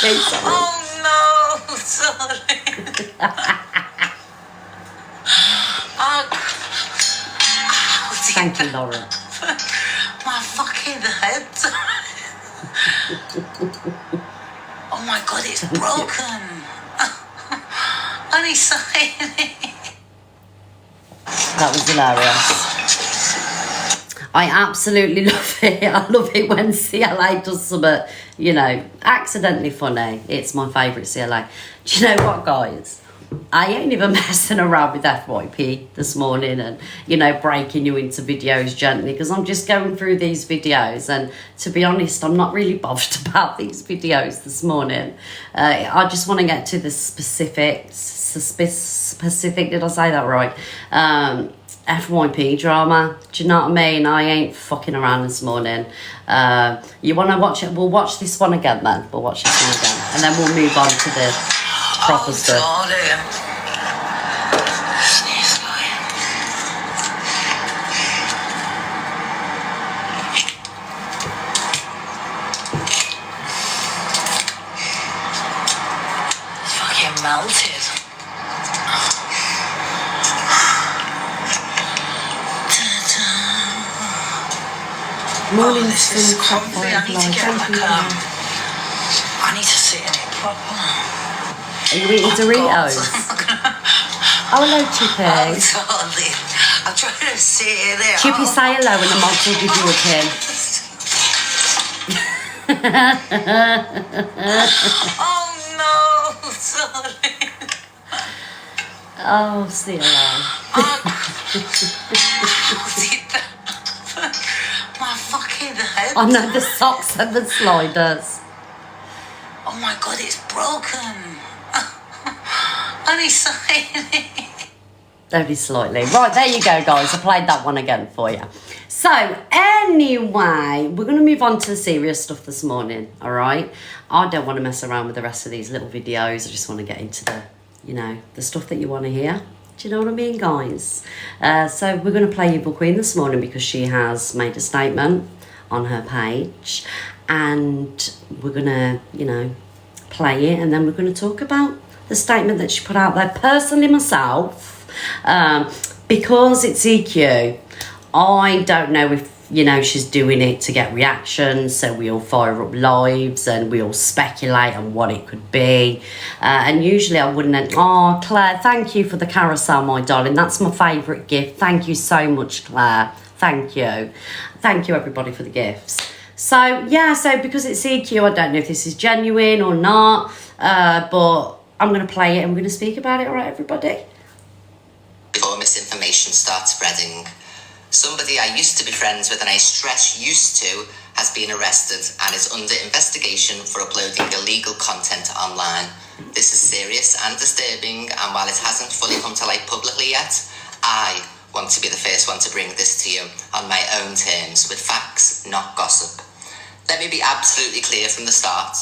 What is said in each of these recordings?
Oh no, sorry. Thank you, Laura. My fucking head. Oh my god, it's broken. Only saying it. That was hilarious. I absolutely love it. I love it when CLA does something, you know, accidentally funny. It's my favourite CLA. Do you know what, guys? I ain't even messing around with FYP this morning and, you know, breaking you into videos gently, because I'm just going through these videos, and to be honest, I'm not really bothered about these videos this morning. I just want to get to the specific, did I say that right? FYP drama. Do you know what I mean? I ain't fucking around this morning. You want to watch it? We'll watch this one again then. We'll watch this one again. And then we'll move on to the proper stuff. It's fucking melted. Morning, this is comfy. I need to get Thank you. I need to sit in it proper. Are you eating Doritos? Oh, hello, Chippy. Oh, darling. I'm trying to sit in it. Chippy, say hello and the mods will give you a pin. Oh no, sorry. Oh, see My fucking head. I know the socks and the sliders. Oh my god, it's broken. Only saying it. Only slightly. Right, there you go, guys. I played that one again for you. So, anyway, we're going to move on to the serious stuff this morning, all right? I don't want to mess around with the rest of these little videos. I just want to get into the, you know, the stuff that you want to hear. Do you know what I mean, guys? So, we're going to play Evil Queen this morning because she has made a statement on her page. And we're going to, you know, play it. And then we're going to talk about the statement that she put out there. Personally, myself, because it's EQ, I don't know if, you know, she's doing it to get reactions, so we all fire up lives and we all speculate on what it could be. And usually I wouldn't. Oh, Claire, thank you for the carousel, my darling. That's my favourite gift. Thank you so much, Claire. Thank you. Thank you, everybody, for the gifts. So, yeah, so because it's EQ, I don't know if this is genuine or not, but I'm going to play it and we're going to speak about it. All right, everybody? Before misinformation starts spreading, somebody I used to be friends with, and I stress used to, has been arrested and is under investigation for uploading illegal content online. This is serious and disturbing, and while it hasn't fully come to light publicly yet, I want to be the first one to bring this to you on my own terms, with facts, not gossip. Let me be absolutely clear from the start.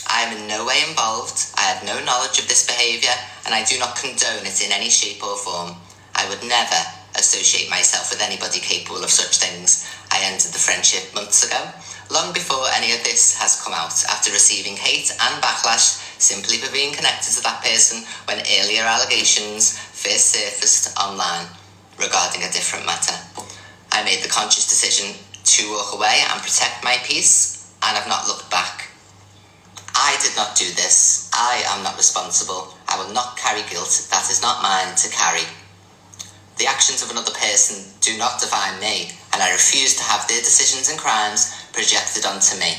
I am in no way involved, I have no knowledge of this behaviour, and I do not condone it in any shape or form. I would never associate myself with anybody capable of such things. I ended the friendship months ago, long before any of this has come out, after receiving hate and backlash simply for being connected to that person when earlier allegations first surfaced online regarding a different matter. I made the conscious decision to walk away and protect my peace, and have not looked back. I did not do this. I am not responsible. I will not carry guilt that is not mine to carry. The actions of another person do not define me, and I refuse to have their decisions and crimes projected onto me.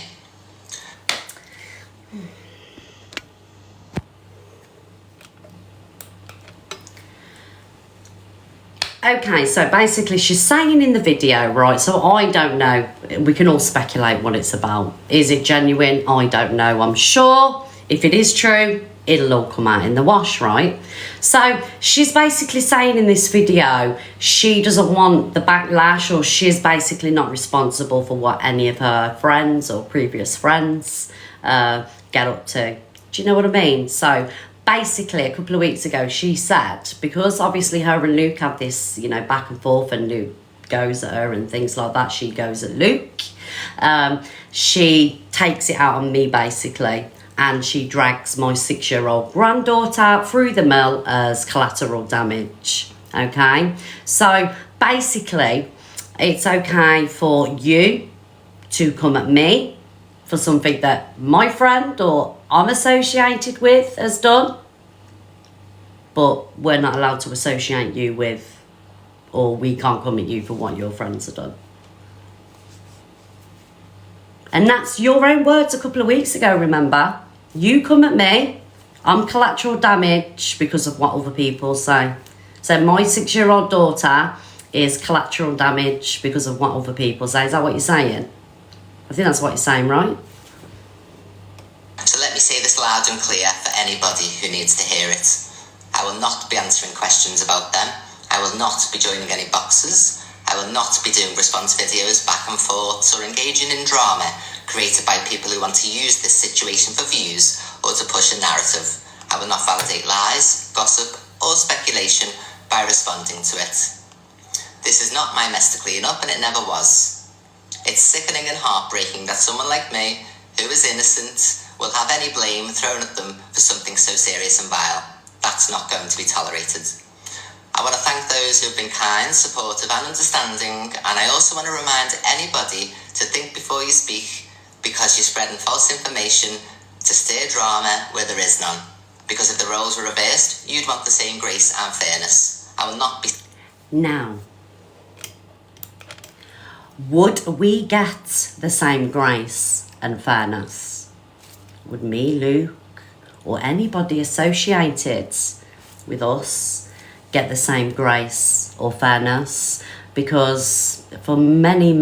Okay, so basically she's saying in the video, right, so I don't know, we can all speculate what it's about. Is it genuine? I don't know. I'm sure if it is true, it'll all come out in the wash, right? So she's basically saying in this video, she doesn't want the backlash, or she's basically not responsible for what any of her friends or previous friends get up to. Do you know what I mean? So basically, a couple of weeks ago, she said, because obviously her and Luke have this, you know, back and forth, and Luke goes at her and things like that. She goes at Luke. She takes it out on me, basically. and she drags my 6-year-old granddaughter through the mill as collateral damage. Okay, so basically it's okay for you to come at me for something that my friend or I'm associated with has done, but we're not allowed to associate you with, or we can't come at you for what your friends have done. And that's your own words a couple of weeks ago, remember? You come at me, I'm collateral damage because of what other people say. So my 6-year-old daughter is collateral damage because of what other people say. Is that what you're saying? I think that's what you're saying, right? So let me say this loud and clear for anybody who needs to hear it. I will not be answering questions about them. I will not be joining any boxes. I will not be doing response videos back and forth or engaging in drama created by people who want to use this situation for views or to push a narrative. I will not validate lies, gossip or speculation by responding to it. This is not my mess to clean up, and it never was. It's sickening and heartbreaking that someone like me, who is innocent, will have any blame thrown at them for something so serious and vile. That's not going to be tolerated. I want to thank those who have been kind, supportive and understanding, and I also want to remind anybody to think before you speak, because you're spreading false information to stir drama where there is none. Because if the roles were reversed, you'd want the same grace and fairness. I will not be... Now, would we get the same grace and fairness? Would me, Luke, or anybody associated with us get the same grace or fairness? Because for many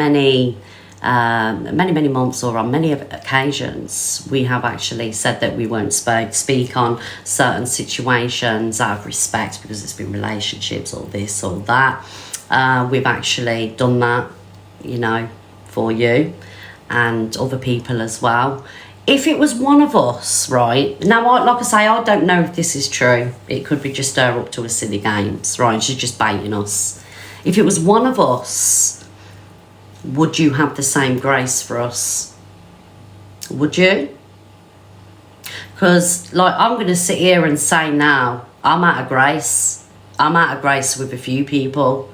months or on many occasions, we have actually said that we won't speak on certain situations out of respect because it's been relationships or this or that. We've actually done that, you know, for you and other people as well. If it was one of us, right, now, like I say, I don't know if this is true. It could be just stir up to a silly games, right? She's just baiting us. If it was one of us, would you have the same grace for us? Would you? Because, like, I'm going to sit here and say now, I'm out of grace. I'm out of grace with a few people.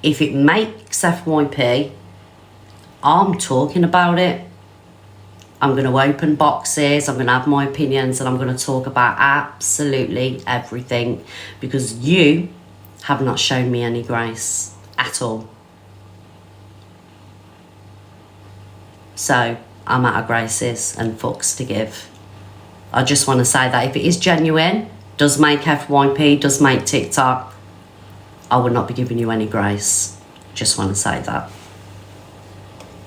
If it makes FYP, I'm talking about it. I'm going to open boxes, I'm going to have my opinions, and I'm going to talk about absolutely everything, because you have not shown me any grace at all. So I'm out of graces and fucks to give. I just want to say that if it is genuine, does make FYP, does make TikTok, I would not be giving you any grace. Just want to say that.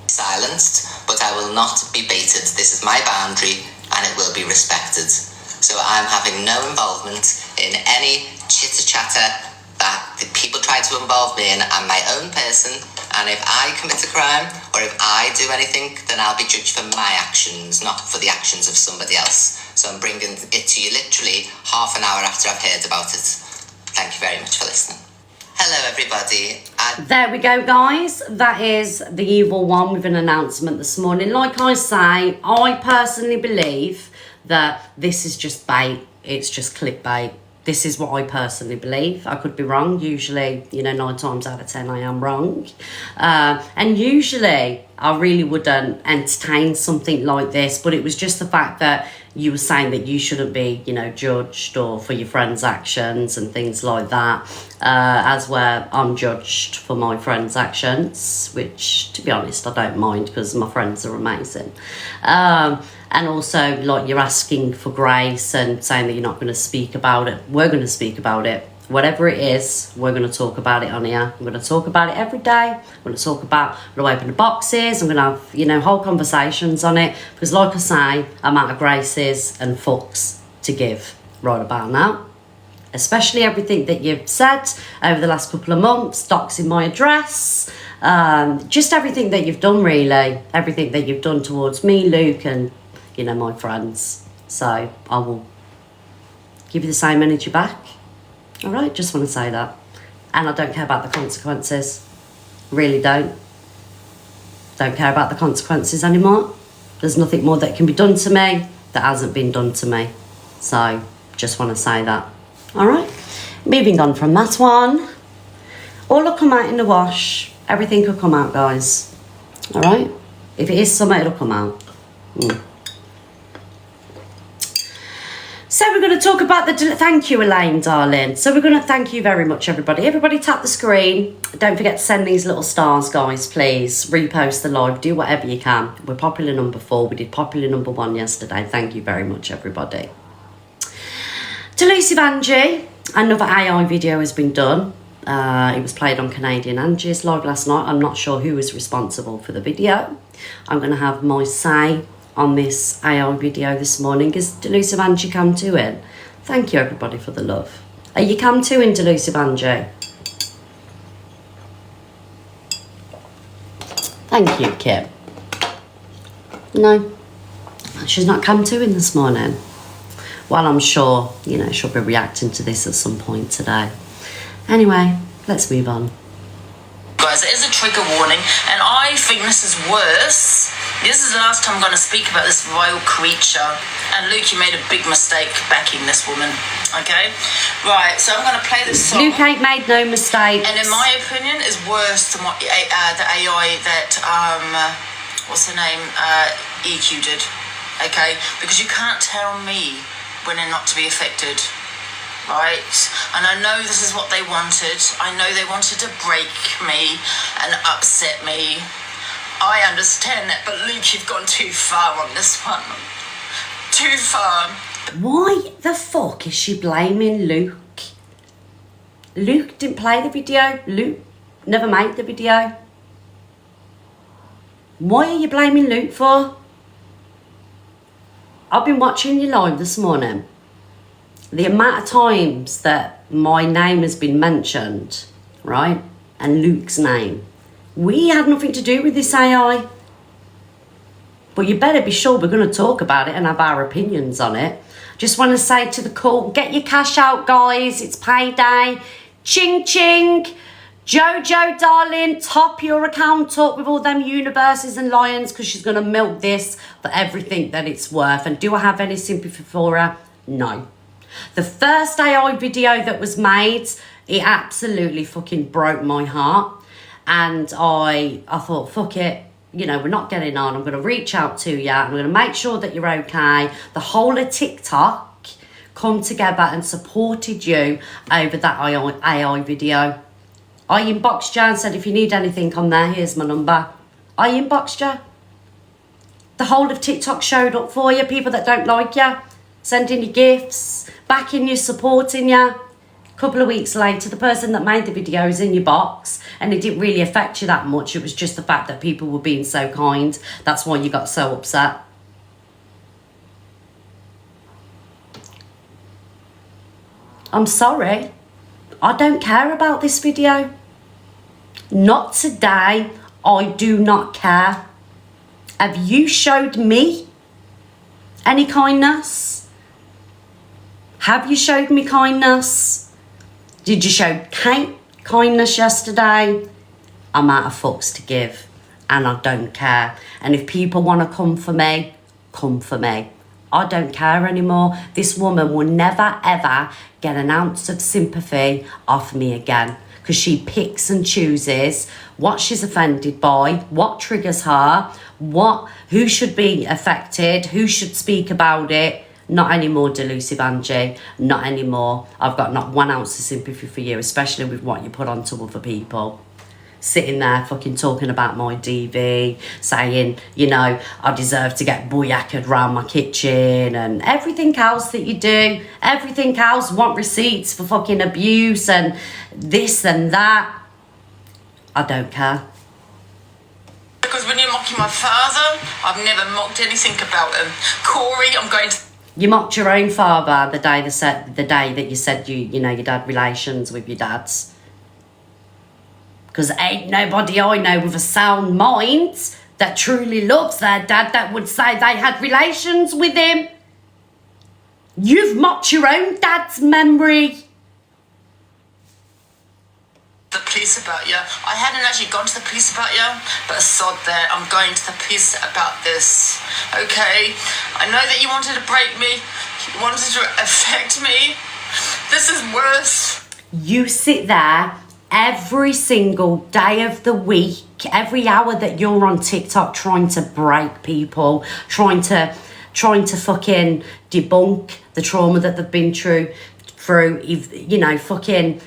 Silenced, but I will not be baited. This is my boundary and it will be respected. So I'm having no involvement in any chitter-chatter that the people try to involve me in. I'm my own person, and if I commit a crime or if I do anything, then I'll be judged for my actions, not for the actions of somebody else. So I'm bringing it to you literally half an hour after I've heard about it. Thank you very much for listening. Hello everybody. There we go, guys. That is the evil one with an announcement this morning. Like I say, I personally believe that this is just bait. It's just clickbait. This is what I personally believe. I could be wrong. Usually, 9 times out of 10 I am wrong. And usually I really wouldn't entertain something like this, but it was just the fact that you were saying that you shouldn't be, judged or for your friends' actions and things like that, as where I'm judged for my friends' actions, which, to be honest, I don't mind because my friends are amazing. And also, like, you're asking for grace and saying that you're not going to speak about it. We're going to speak about it. Whatever it is, we're going to talk about it on here. I'm going to talk about it every day. I'm going to talk about, I'm going to open the boxes. I'm going to have, whole conversations on it. Because like I say, I'm out of graces and fucks to give right about now. Especially everything that you've said over the last couple of months, doxing my address, just everything that you've done, really. Everything that you've done towards me, Luke, and, my friends. So I will give you the same energy back. All right, just want to say that. And I don't care about the consequences. Really don't. Don't care about the consequences anymore. There's nothing more that can be done to me. that hasn't been done to me. So, just want to say that. Alright, moving on from that one. All will come out in the wash. Everything will come out, guys. Alright? If it is summer, it'll come out. So we're going to talk about the... Thank you, Elaine, darling. So we're going to thank you very much, everybody. Everybody tap the screen. Don't forget to send these little stars, guys, please. Repost the live. Do whatever you can. We're popular number 4. We did popular number 1 yesterday. Thank you very much, everybody. Delusive Angie. Another AI video has been done. It was played on Canadian Angie's live last night. I'm not sure who was responsible for the video. I'm going to have my say on this AI video this morning. Is Delusive Angie come to it? Thank you, everybody, for the love. Are you come to in, Delusive Angie? Thank you, Kim. No, she's not come to in this morning. Well, I'm sure, you know, she'll be reacting to this at some point today. Anyway, let's move on. Guys, it is a trigger warning, and I think this is worse. This is the last time I'm going to speak about this vile creature. And Luke, you made a big mistake backing this woman. Okay? Right, so I'm going to play this song. Luke ain't made no mistakes. And in my opinion, is worse than what the AI that, what's her name, EQ did. Okay? Because you can't tell me when they're not to be affected. Right? And I know this is what they wanted. I know they wanted to break me and upset me. I understand that, but Luke, you've gone too far on this one. Too far. Why the fuck is she blaming Luke? Luke didn't play the video. Luke never made the video. Why are you blaming Luke for? I've been watching you live this morning. The amount of times that my name has been mentioned, right? And Luke's name. We had nothing to do with this AI. But you better be sure we're going to talk about it and have our opinions on it. Just want to say to the call, get your cash out, guys. It's payday. Ching, ching. Jojo, darling, top your account up with all them universes and lions because she's going to milk this for everything that it's worth. And do I have any sympathy for her? No. The first AI video that was made, it absolutely fucking broke my heart. And I thought, fuck it, you know, we're not getting on. I'm going to reach out to you. I'm going to make sure that you're okay. The whole of TikTok come together and supported you over that AI video. I inboxed you and said, if you need anything on there, here's my number. I inboxed you. The whole of TikTok showed up for you. People that don't like you, sending you gifts, backing you, supporting you. A couple of weeks later, the person that made the video is in your box and it didn't really affect you that much. It was just the fact that people were being so kind. That's why you got so upset. I'm sorry. I don't care about this video. Not today. I do not care. Have you showed me any kindness? Have you showed me kindness? Did you show Kate kindness yesterday? I'm out of fucks to give and I don't care. And if people want to come for me, come for me. I don't care anymore. This woman will never ever get an ounce of sympathy off me again because she picks and chooses what she's offended by, what triggers her, who should be affected, who should speak about it. Not anymore, Delusive Angie. Not anymore. I've got not 1 ounce of sympathy for you, especially with what you put onto other people. Sitting there fucking talking about my DV, saying, you know, I deserve to get booyaked round my kitchen and everything else that you do. Everything else, want receipts for fucking abuse and this and that. I don't care. Because when you're mocking my father, I've never mocked anything about him. Corey, I'm going to... You mocked your own father the day that you said you know, you'd had relations with your dads. Because ain't nobody I know with a sound mind that truly loves their dad that would say they had relations with him. You've mocked your own dad's memory. The police about you. I hadn't actually gone to the police about you, but sod there, I'm going to the police about this, okay? I know that you wanted to break me, you wanted to affect me. This is worse. You sit there every single day of the week, every hour that you're on TikTok trying to break people, trying to fucking debunk the trauma that they've been through, you know, fucking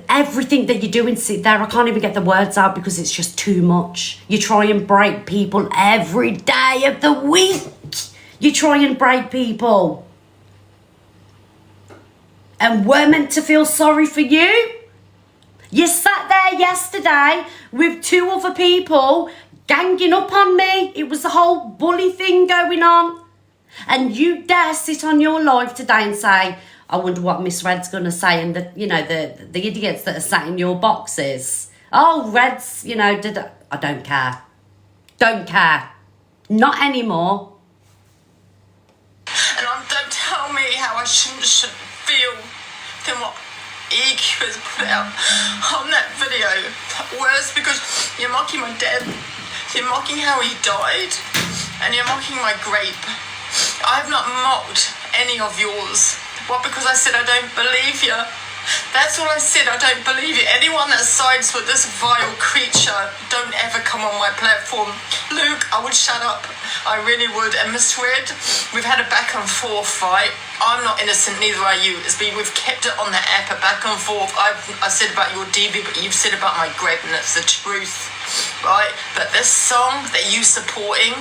everything that you're doing. Sit there, I can't even get the words out because it's just too much. You try and break people every day of the week. You try and break people. And we're meant to feel sorry for you? You sat there yesterday with 2 other people ganging up on me. It was a whole bully thing going on. And you dare sit on your live today and say, I wonder what Miss Red's going to say. And, the idiots that are sat in your boxes. Oh, Red's, I don't care. Don't care. Not anymore. And don't tell me how I should feel than what EQ has put out on that video. Worse, because you're mocking my dad, you're mocking how he died, and you're mocking my grape. I've not mocked any of yours. What, because I said I don't believe you? That's what I said, I don't believe you. Anyone that sides with this vile creature, don't ever come on my platform. Luke, I would shut up. I really would. And Miss Red, we've had a back and forth fight. I'm not innocent, neither are you. We've kept it on the app, a back and forth. I said about your DV, but you've said about my grape, and it's the truth, right? But this song that you supporting,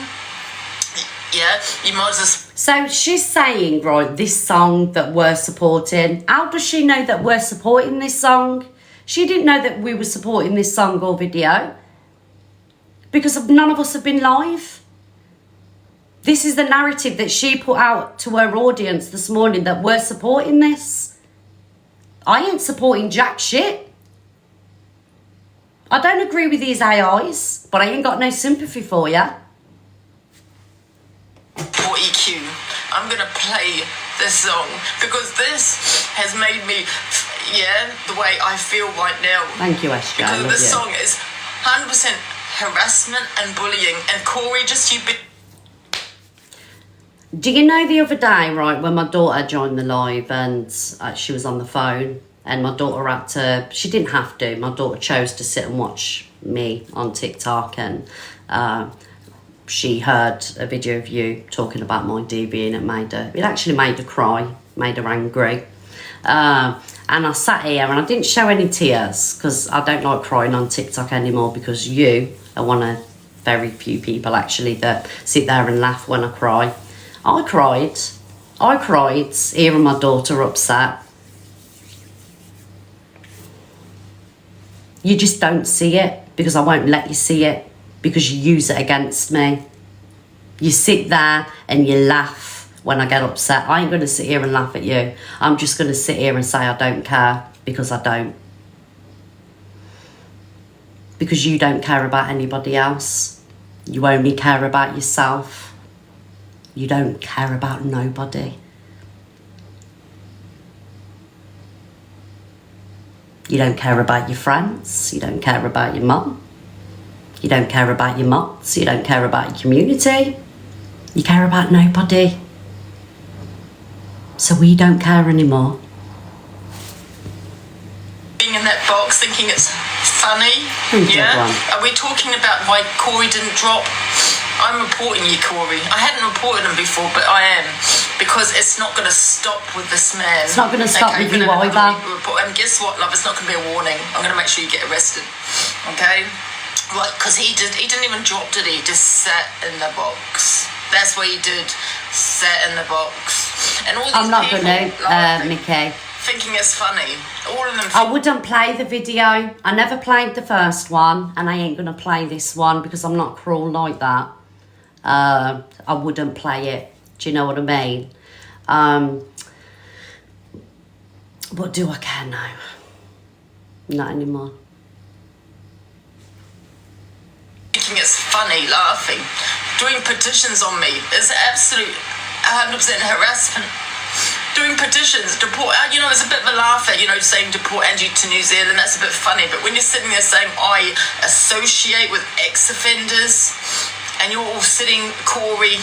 yeah, you might as well. So she's saying, right, this song that we're supporting. How does she know that we're supporting this song? She didn't know that we were supporting this song or video because none of us have been live. This is the narrative that she put out to her audience this morning, that we're supporting this. I ain't supporting jack shit. I don't agree with these AIs, but I ain't got no sympathy for you. For EQ, I'm gonna play this song because this has made me, the way I feel right now. Thank you, SJ. Because this song is 100% harassment and bullying. And Corey, just you. Do you know the other day, right, when my daughter joined the live and she was on the phone and my daughter she didn't have to, my daughter chose to sit and watch me on TikTok, and she heard a video of you talking about my DB, and it actually made her cry, made her angry. And I sat here and I didn't show any tears because I don't like crying on TikTok anymore, because you are one of very few people actually that sit there and laugh when I cry. I cried hearing my daughter upset. You just don't see it because I won't let you see it, because you use it against me. You sit there and you laugh when I get upset. I ain't going to sit here and laugh at you. I'm just going to sit here and say I don't care, because I don't. Because you don't care about anybody else. You only care about yourself. You don't care about nobody. You don't care about your friends. You don't care about your mum. You don't care about your mods. You don't care about your community. You care about nobody. So we don't care anymore. Being in that box thinking it's funny. Are we talking about why Corey didn't drop? I'm reporting you, Corey. I hadn't reported him before, but I am. Because it's not going to stop with this man. It's not going to stop with you either. And guess what, love? It's not going to be a warning. I'm going to make sure you get arrested. Okay? Right, because he didn't even drop, did he? He just sat in the box. That's what he did. Sat in the box. And all these I'm not people going to, Mickey. Thinking it's funny. All of them. I wouldn't play the video. I never played the first one, and I ain't going to play this one because I'm not cruel like that. I wouldn't play it. Do you know what I mean? But do I care now? Not anymore. Thinking it's funny, laughing, doing petitions on me is absolute 100% harassment. doing petitions, deport, you know, it's a bit of a laugh at, you know, saying deport Angie to New Zealand, that's a bit funny, but when you're sitting there saying, I associate with ex-offenders, and you're all sitting, Corey...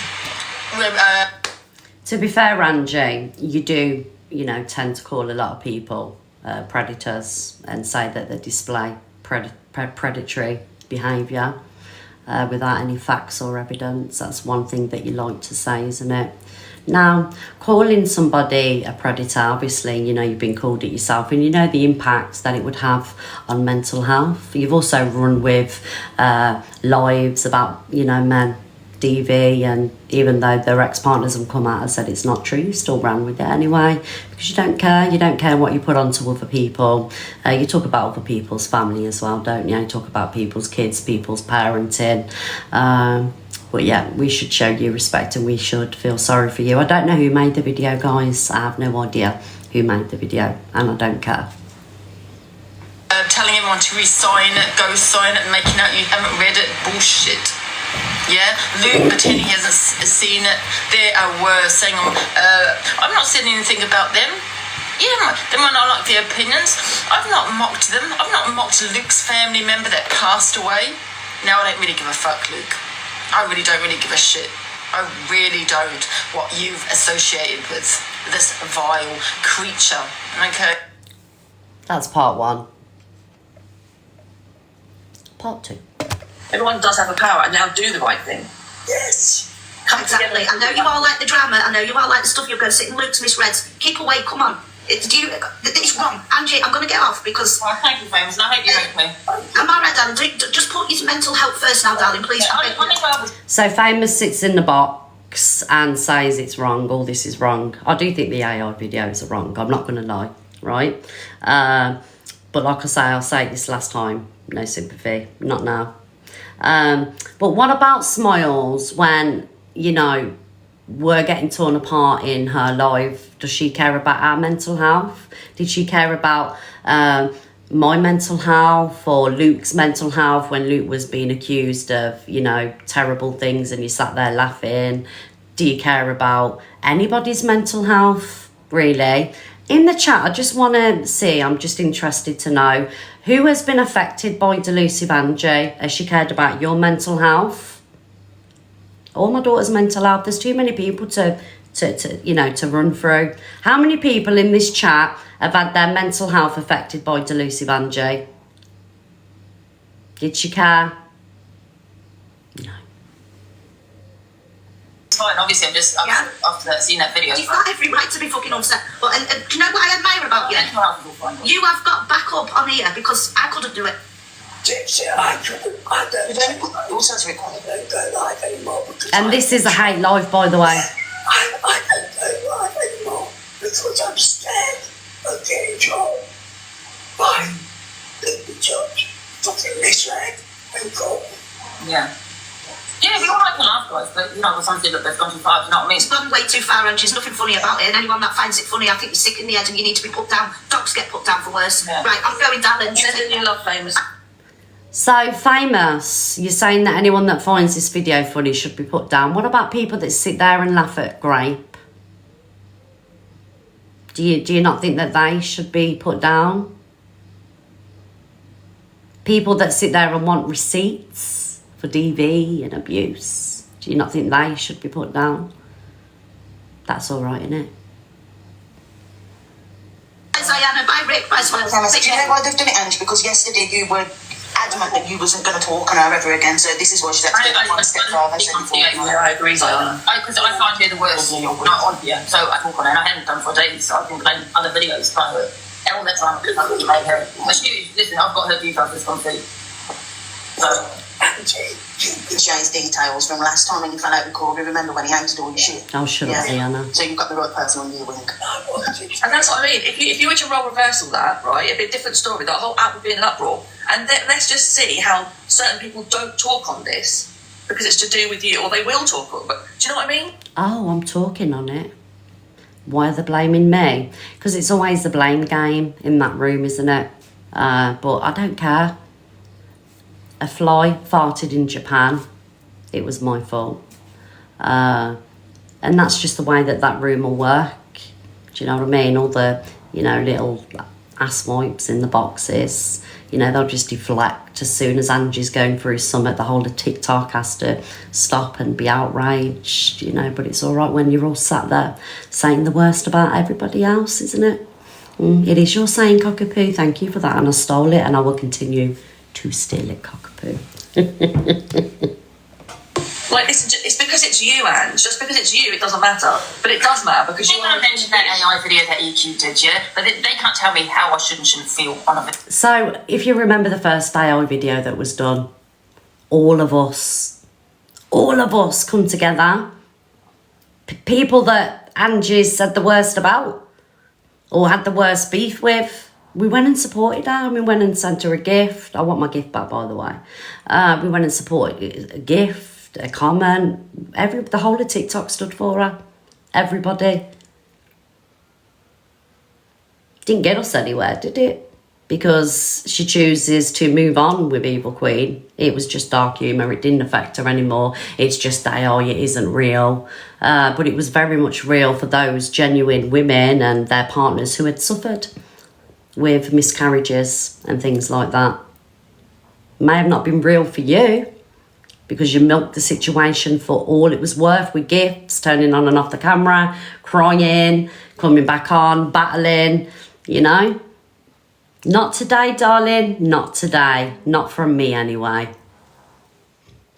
To be fair, Angie, you do, you know, tend to call a lot of people predators and say that they display predatory behaviour without any facts or evidence. That's one thing that you like to say, isn't it? Now, calling somebody a predator, obviously, you know, you've been called it yourself, and you know the impact that it would have on mental health. You've also run with lives about, you know, men DV, and even though their ex-partners have come out and said it's not true, you still ran with it anyway, because you don't care what you put onto other people. You talk about other people's family as well, don't you? You talk about people's kids, people's parenting. But yeah, we should show you respect and we should feel sorry for you. I don't know who made the video, guys. I have no idea who made the video, and I don't care. Telling everyone to re-sign it, go sign it, and making out you haven't read it, bullshit. Yeah, Luke pretending he hasn't seen it. They are worse, saying I'm not saying anything about them. Yeah, they might not like their opinions. I've not mocked them. I've not mocked Luke's family member that passed away. Now I don't really give a fuck, Luke. I really don't really give a shit. I really don't. What you've associated with this vile creature. Okay. That's part one. Part two. Everyone does have a power, and now do the right thing. Yes. Come Exactly. together. I know you all like the drama. I know you all like the stuff you're going to sit and Luke's misread. Keep away. Come on. It's wrong. Angie, I'm going to get off because... Well, thank you, Famous, and I hope you like me. I'm all right, darling. Just put your mental health first now, darling, please. So Famous sits in the box and says it's wrong, all this is wrong. I do think the AI videos are wrong, I'm not going to lie, right? But like I say, I'll say this last time, no sympathy, not now. But what about Smiles when, you know, we're getting torn apart in her life? Does she care about our mental health? Did she care about my mental health or Luke's mental health when Luke was being accused of, you know, terrible things and you sat there laughing? Do you care about anybody's mental health, really? In the chat, I just want to see, I'm just interested to know, who has been affected by Delusive Angie? Has she cared about your mental health? Or my daughter's mental health? There's too many people to run through. How many people in this chat have had their mental health affected by Delusive Angie? Did she care? No. Fine, obviously, I'm just after that, seeing that video. You've got every right to be fucking upset. But and do you know what I admire about you? You have got back up on here because I couldn't do it. I don't go live anymore. And this is a hate live, by the way. I don't go live anymore because I'm scared of getting told by the judge fucking misread and called. Yeah. Yeah, we all like to laugh, guys, but, you know, something that they've gone too far, do you know what I mean? It's gone way too far and there's nothing funny about it. And anyone that finds it funny, I think you're sick in the head and you need to be put down. Dogs get put down for worse. Yeah. Right, I'm going down and Send in your love, Famous. So, Famous, you're saying that anyone that finds this video funny should be put down. What about people that sit there and laugh at Grape? Do you not think that they should be put down? People that sit there and want receipts for DV and abuse, do you not think they should be put down? That's all right, isn't it? Diana, by Rick, by Smiles. Do you know why they've done it, Ange? Because yesterday you were adamant that you wasn't going to talk on her ever again, so this is why she's had to go one step further. I agree, Diana. Because I can't hear the words not on here, so I talk on it, and I hadn't done for days, so I've been playing other videos, kind of, all the time, because I really made her. But listen, I've got her details, it's gone through. So... Jay's details from last time when you found out with Corby. Remember when he hated all your shit? Oh, shut up, Diana. So you've got the right person on your wing. And that's what I mean. If you were to role reversal that, right, it'd be a different story. The whole app would be in an uproar. And let's just see how certain people don't talk on this because it's to do with you, or they will talk on it. But do you know what I mean? Oh, I'm talking on it. Why are they blaming me? Because it's always the blame game in that room, isn't it? But I don't care. A fly farted in Japan. It was my fault. And that's just the way that room will work. Do you know what I mean? All the, you know, little ass wipes in the boxes, you know, they'll just deflect as soon as Angie's going through summit. The whole of TikTok has to stop and be outraged, you know, but it's all right when you're all sat there saying the worst about everybody else, isn't it? It is your saying, Cockapoo. Thank you for that. And I stole it and I will continue to steal it, Cockapoo. Like, it's because it's you, Ange. Just because it's you, it doesn't matter. But it does matter because You you want to mention that AI video that EQ did, yeah? But they can't tell me how I should and shouldn't feel on it. So, if you remember the first AI video that was done, all of us come together. People that Angie said the worst about or had the worst beef with, we went and supported her. We went and sent her a gift. I want my gift back, by the way. We went and supported a gift, a comment. The whole of TikTok stood for her. Everybody. Didn't get us anywhere, did it? Because she chooses to move on with Evil Queen. It was just dark humour. It didn't affect her anymore. It's just AI. It isn't real. But it was very much real for those genuine women and their partners who had suffered with miscarriages and things like that. May have not been real for you because you milked the situation for all it was worth with gifts, turning on and off the camera, crying, coming back on, battling, you know. Not today, darling. Not today. Not from me, anyway.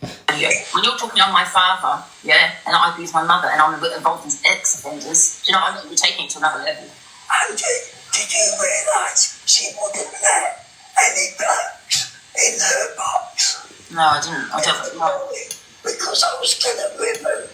Yeah. When you're talking on my father, yeah, and I abuse my mother and I'm involved in ex-offenders, do you know what I mean? You're taking it to another level. Angie, did you realise she wouldn't let any blacks in her box? No, I didn't. I don't know. Because I was going to rip them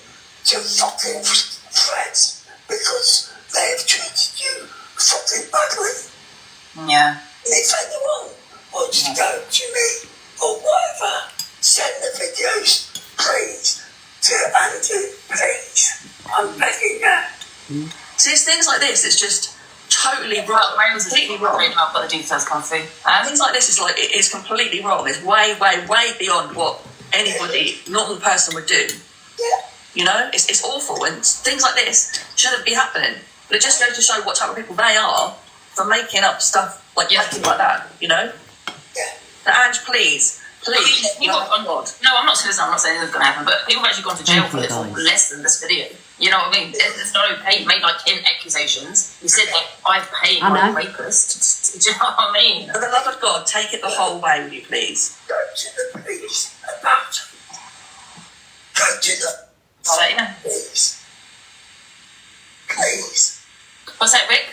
to fucking threats because they have treated you fucking badly. Yeah. If anyone wants to go to me or whatever, send the videos, please, to Angie, please. I'm begging you. See, it's things like this. It's just totally wrong. Completely wrong. I've got the details come through. Things like this is like it's completely wrong. It's way beyond what anybody, normal person would do. Yeah. You know, it's awful, and things like this shouldn't be happening. But it just goes to show what type of people they are for making up stuff like that. You know. Yeah. Now, Ange, please. People have gone, no, I'm not saying it's going to happen, but people have actually gone to jail for this for less than this video. You know what I mean? It's not okay. You made like 10 accusations. You said that I've paid my rapist. Do you know what I mean? For the love of God, take it the whole way, will you please? Go to the police about it. Go to the I'll let you know. police. Please. What's that, Rick?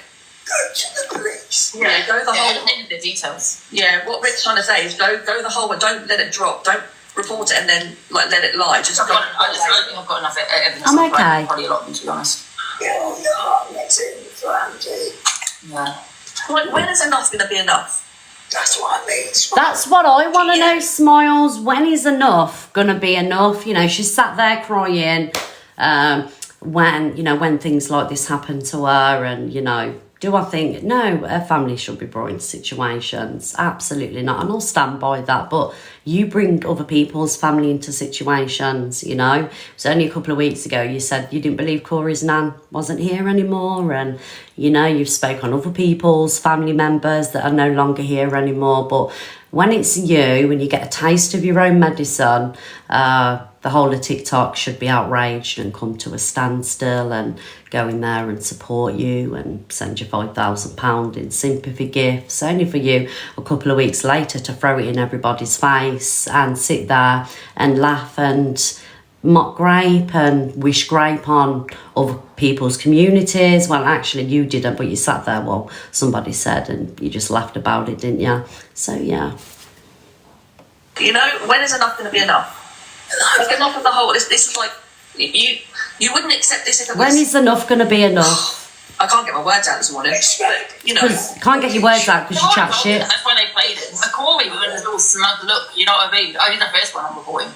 Go to the police. Yeah, go the whole. The details. Yeah, what Rick's trying to say is go the whole way. Don't let it drop. Don't report it and then like let it lie. Just I don't think I've got enough evidence. I'm okay. Probably a lot of them, to be honest. You're not missing for Angie. Yeah. when is enough going to be enough? That's what I mean. That's what I want to know, Smiles. When is enough gonna be enough? You know, she sat there crying when things like this happen to her, and you know, do I think no, her family should be brought into situations? Absolutely not, and I'll stand by that. But you bring other people's family into situations, you know. So only a couple of weeks ago you said you didn't believe Corey's nan wasn't here anymore, and you know, you've spoke on other people's family members that are no longer here anymore. But when it's you, when you get a taste of your own medicine, the whole of TikTok should be outraged and come to a standstill and go in there and support you and send you £5,000 in sympathy gifts, only for you a couple of weeks later to throw it in everybody's face and sit there and laugh and mock grape and wish grape on other people's communities. Well, actually you didn't, but you sat there, well, somebody said, and you just laughed about it, didn't you? So yeah. You know, when is enough going to be enough? Like enough of the whole. This is like you wouldn't accept this if it was. When is enough going to be enough? I can't get my words out this morning. You know, Can't get your words out because you chat shit. That's why they played it. Corey with a little smug look. You know what I mean? I did the first one I'm reporting.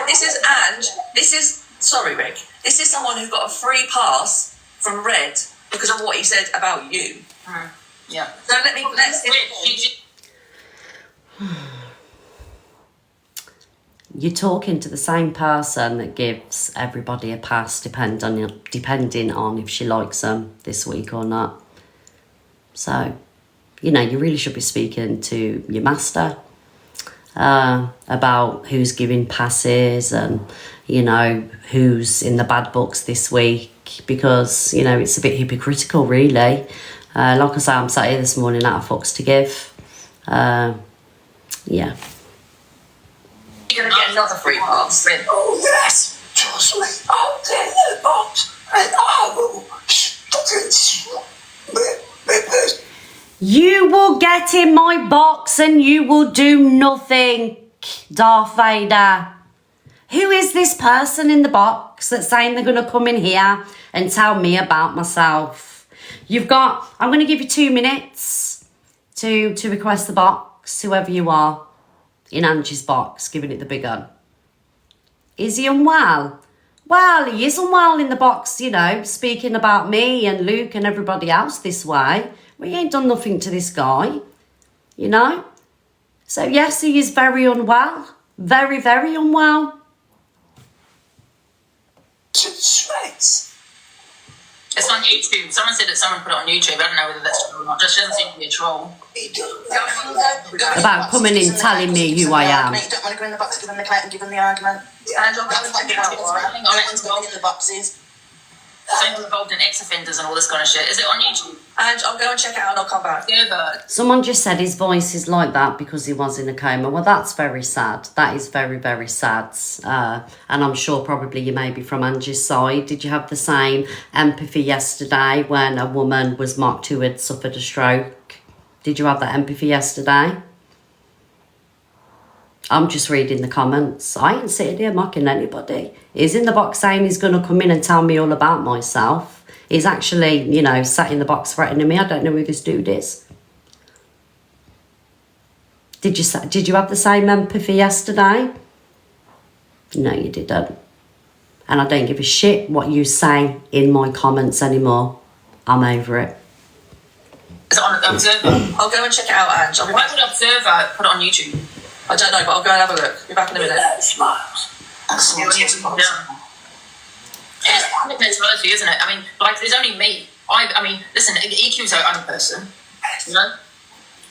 This is Ange. This is sorry, Rick. This is someone who got a free pass from Red because of what he said about you. Yeah. So let's. you're talking to the same person that gives everybody a pass depending on if she likes them this week or not. So, you know, you really should be speaking to your master about who's giving passes and, you know, who's in the bad books this week, because, you know, it's a bit hypocritical, really. Like I say, I'm sat here this morning out of fucks to give. Yeah. You're going to get another free pass. Oh yes, trust me, I'll get in the box and I will fucking You will get in my box and you will do nothing, Darth Vader. Who is this person in the box that's saying they're going to come in here and tell me about myself? I'm going to give you 2 minutes to request the box, whoever you are, in Angie's box, giving it the big un. Is he unwell? Well, he is unwell in the box, you know, speaking about me and Luke and everybody else this way. We ain't done nothing to this guy, you know? So, yes, he is very unwell. Very, very unwell. shreds. It's on YouTube. Someone said that someone put it on YouTube. I don't know whether that's true or not. Just doesn't seem to be a troll. About coming in telling me who I am. You don't want to go in the box, give them the client and give them the argument. And I'll go and check it out. Let's go in the boxes. Same involved in ex-offenders and all this kind of shit. Is it on YouTube? And I'll go and check it out and I'll come back. Yeah, but Someone just said his voice is like that because he was in a coma. Well, that's very sad. That is very, very sad. And I'm sure probably you may be from Angie's side. Did you have the same empathy yesterday when a woman was mocked who had suffered a stroke? Did you have that empathy yesterday? I'm just reading the comments. I ain't sitting here mocking anybody. He's in the box saying he's going to come in and tell me all about myself. He's actually, you know, sat in the box threatening me. I don't know who this dude is. Did you have the same empathy yesterday? No, you didn't. And I don't give a shit what you say in my comments anymore. I'm over it. is it on Observer? I'll go and check it out, Ange. Why would Observer put it on YouTube? I don't know, but I'll go and have a look. Be back in a minute. Smiles. Yeah, it's public mentality, isn't it? I mean, like, there's only me. I mean, listen, EQ's our own person. You know?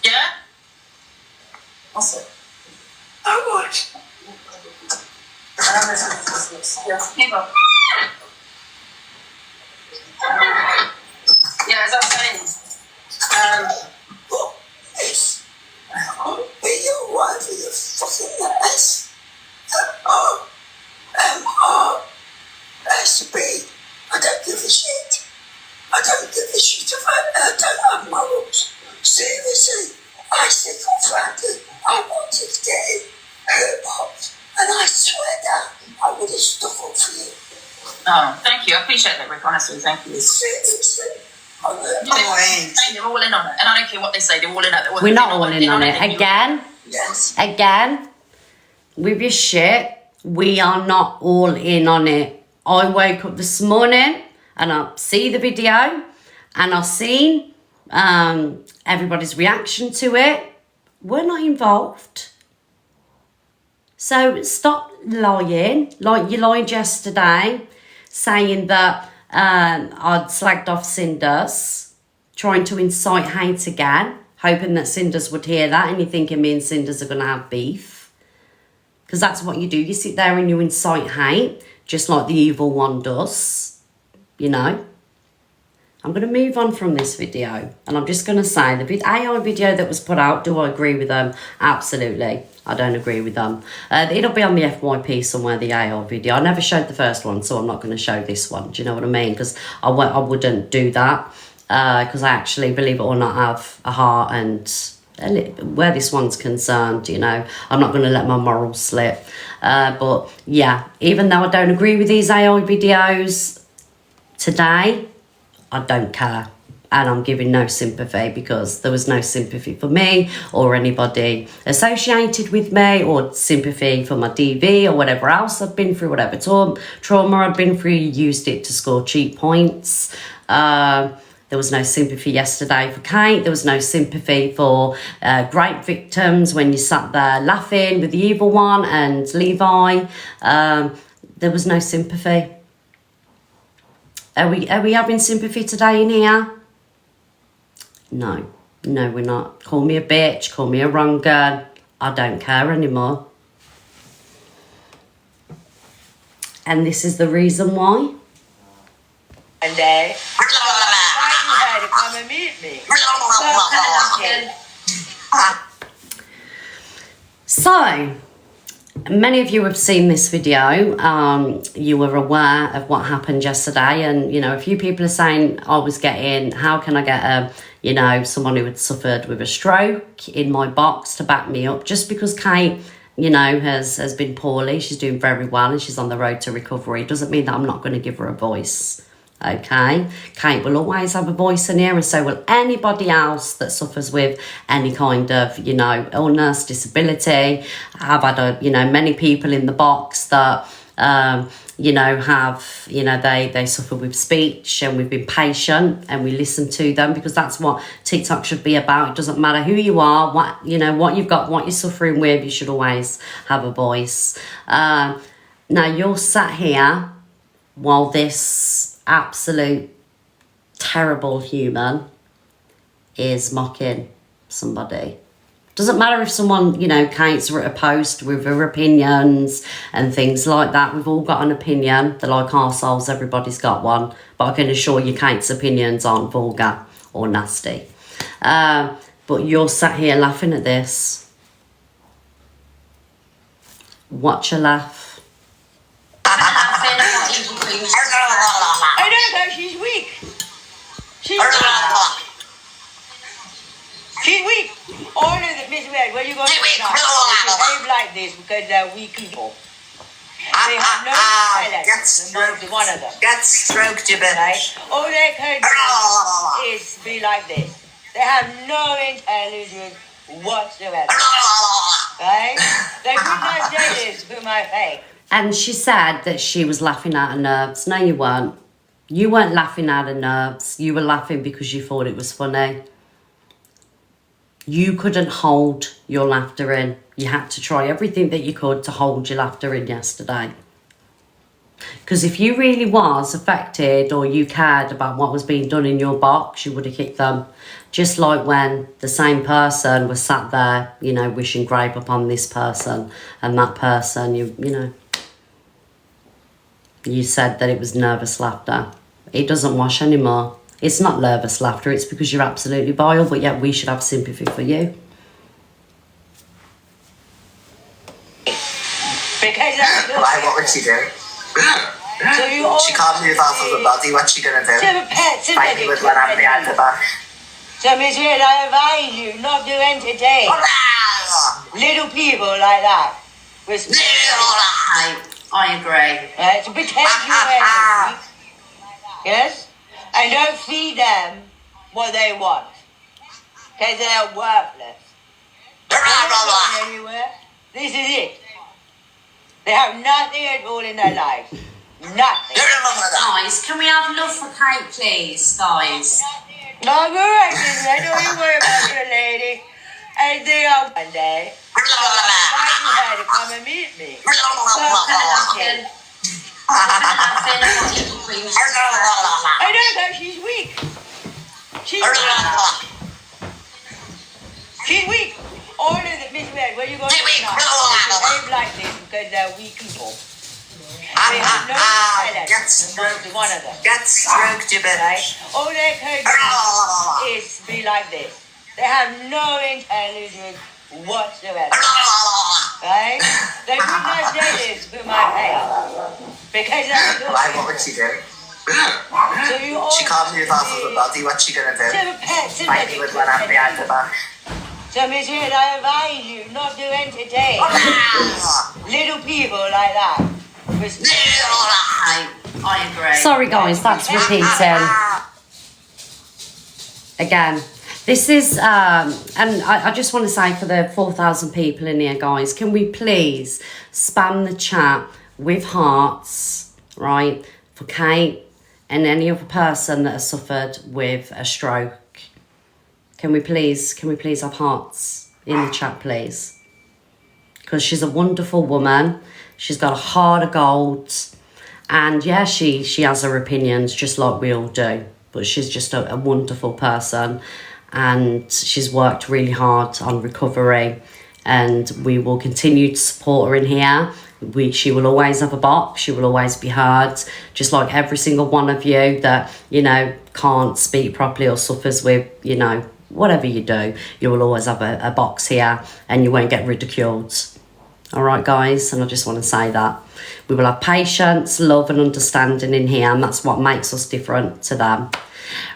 Yeah? What's it? I would. Yeah, yeah, as I was saying, But it's be your wife is a fucking ass. M-R-S-B. I don't give a shit. I don't give a shit about it. I don't have morals. Seriously, I sit on Friday. I wanted to get in her box, and I swear that I would have stuck up for you. oh, thank you. I appreciate that, Rick, honestly. Thank you. Seriously. They're all in on it. And I don't care what they say, they're all in on it. We're not all in on it. Yes. Again, with your shit, we are not all in on it. I woke up this morning and I see the video and I seen everybody's reaction to it. We're not involved. So stop lying like you lied yesterday, saying that I'd slagged off Cinders, trying to incite hate again, hoping that Cinders would hear that, and you're thinking me and Cinders are going to have beef. Because that's what you do. You sit there and you incite hate, just like the evil one does, you know. I'm going to move on from this video, and I'm just going to say the AI video that was put out, do I agree with them? Absolutely. I don't agree with them. It'll be on the FYP somewhere, the AI video. I never showed the first one, so I'm not going to show this one. Do you know what I mean? Because I wouldn't do that. Because I actually, believe it or not, have a heart, and where this one's concerned, you know, I'm not going to let my morals slip. But yeah, even though I don't agree with these AI videos today, I don't care. And I'm giving no sympathy, because there was no sympathy for me or anybody associated with me, or sympathy for my DV or whatever else I've been through, whatever trauma I've been through, used it to score cheap points. There was no sympathy yesterday for Kate. There was no sympathy for great victims when you sat there laughing with the evil one and Levi. There was no sympathy. Are we having sympathy today in here? No, we're not. Call me a bitch, call me a wrong girl. I don't care anymore. And this is the reason why. And they inviting her to come and meet me. So, many of you have seen this video. You were aware of what happened yesterday, and you know, a few people are saying I was getting, how can I get someone who had suffered with a stroke in my box to back me up? Just because Kate, has been poorly, she's doing very well and she's on the road to recovery, doesn't mean that I'm not going to give her a voice. Okay, Kate will always have a voice in here, and so will anybody else that suffers with any kind of, illness, disability. I've had many people in the box that, they suffer with speech, and we've been patient and we listen to them, because that's what TikTok should be about. It doesn't matter who you are, what you've got, what you're suffering with, you should always have a voice. Now you're sat here while this absolute terrible human is mocking somebody. Doesn't matter if someone, Kate's wrote a post with her opinions and things like that. We've all got an opinion. They're like ourselves, everybody's got one. But I can assure you Kate's opinions aren't vulgar or nasty. But you're sat here laughing at this. Watch her laugh. I don't know, she's weak. She's weak. All of the Miss Red, where you going to behave like this because they're weak people. They have no intelligence, one of them. Get stroked, you bit. Right? All they can do is be like this. They have no intelligence whatsoever. Right? They could not say this to my face. And she said that she was laughing at her nerves. No, you weren't. You weren't laughing at her nerves. You were laughing because you thought it was funny. You couldn't hold your laughter in. You had to try everything that you could to hold your laughter in yesterday. Because if you really was affected, or you cared about what was being done in your box, you would have kicked them. Just like when the same person was sat there, wishing grape upon this person, and that person, you said that it was nervous laughter. It doesn't wash anymore. It's not nervous laughter, it's because you're absolutely vile, but yet we should have sympathy for you. Why, what would she do? She can't move off of her body, what's she going to do? Fight me with one hand behind her back. So, Miss Red, I advise you not to entertain little people like that. I agree. To pretend you're energy. Yes? And don't feed them what they want. Because they're worthless. They're not going anywhere. This is it. They have nothing at all in their lives. Nothing. Guys, can we have love for Kate, please, guys? No, go right, Miss Red. Don't you worry about your lady. And they are one day. So I'm inviting her to come and meet me. I don't know, she's weak. She's weak. All of the Miss Red, where you going to behave like this because they're weak people. They have no intelligence, one of them. Get stroked, you bit. Right? All they can do is be like this. They have no intelligence whatsoever. Right? They could not say this to my face. Because why, what would she do? She can't move off of her body, what's she going to do? Fight me with one hand behind her back. So, Miss Red, I advise you not to entertain little people like that. I agree. Sorry, guys, that's repeating. Again. This is, and I just want to say for the 4,000 people in here, guys, can we please spam the chat with hearts, right, for Kate and any other person that has suffered with a stroke. Can we please have hearts in the chat, please? Because she's a wonderful woman. She's got a heart of gold. And yeah, she has her opinions just like we all do. But she's just a wonderful person. And she's worked really hard on recovery. And we will continue to support her in here. She will always have a box. She will always be heard. Just like every single one of you that, you know, can't speak properly or suffers with, you know, whatever you do, you will always have a box here and you won't get ridiculed. All right, guys? And I just want to say that. We will have patience, love and understanding in here, and that's what makes us different to them.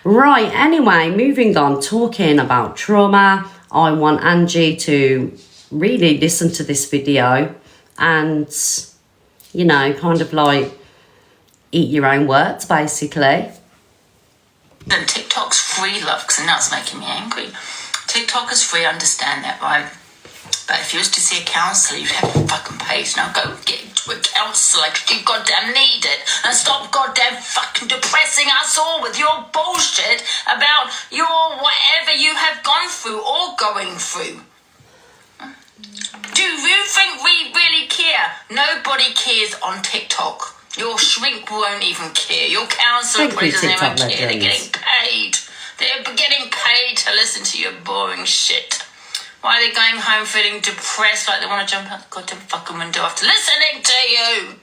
Right, anyway, moving on, talking about trauma, I want Angie to really listen to this video and, you know, kind of like eat your own words, basically. And TikTok's free, love, because now it's making me angry. TikTok is free, I understand that, right? But if you was to see a counsellor, you'd have to fucking pay. Now go get into a counsellor because you goddamn need it. And stop goddamn fucking depressing us all with your bullshit about your whatever you have gone through or going through. Do you think we really care? Nobody cares on TikTok. Your shrink won't even care. Your counsellor probably doesn't even care. They're getting paid. They're getting paid to listen to your boring shit. Why are they going home feeling depressed like they want to jump out the goddamn fucking window after listening to you?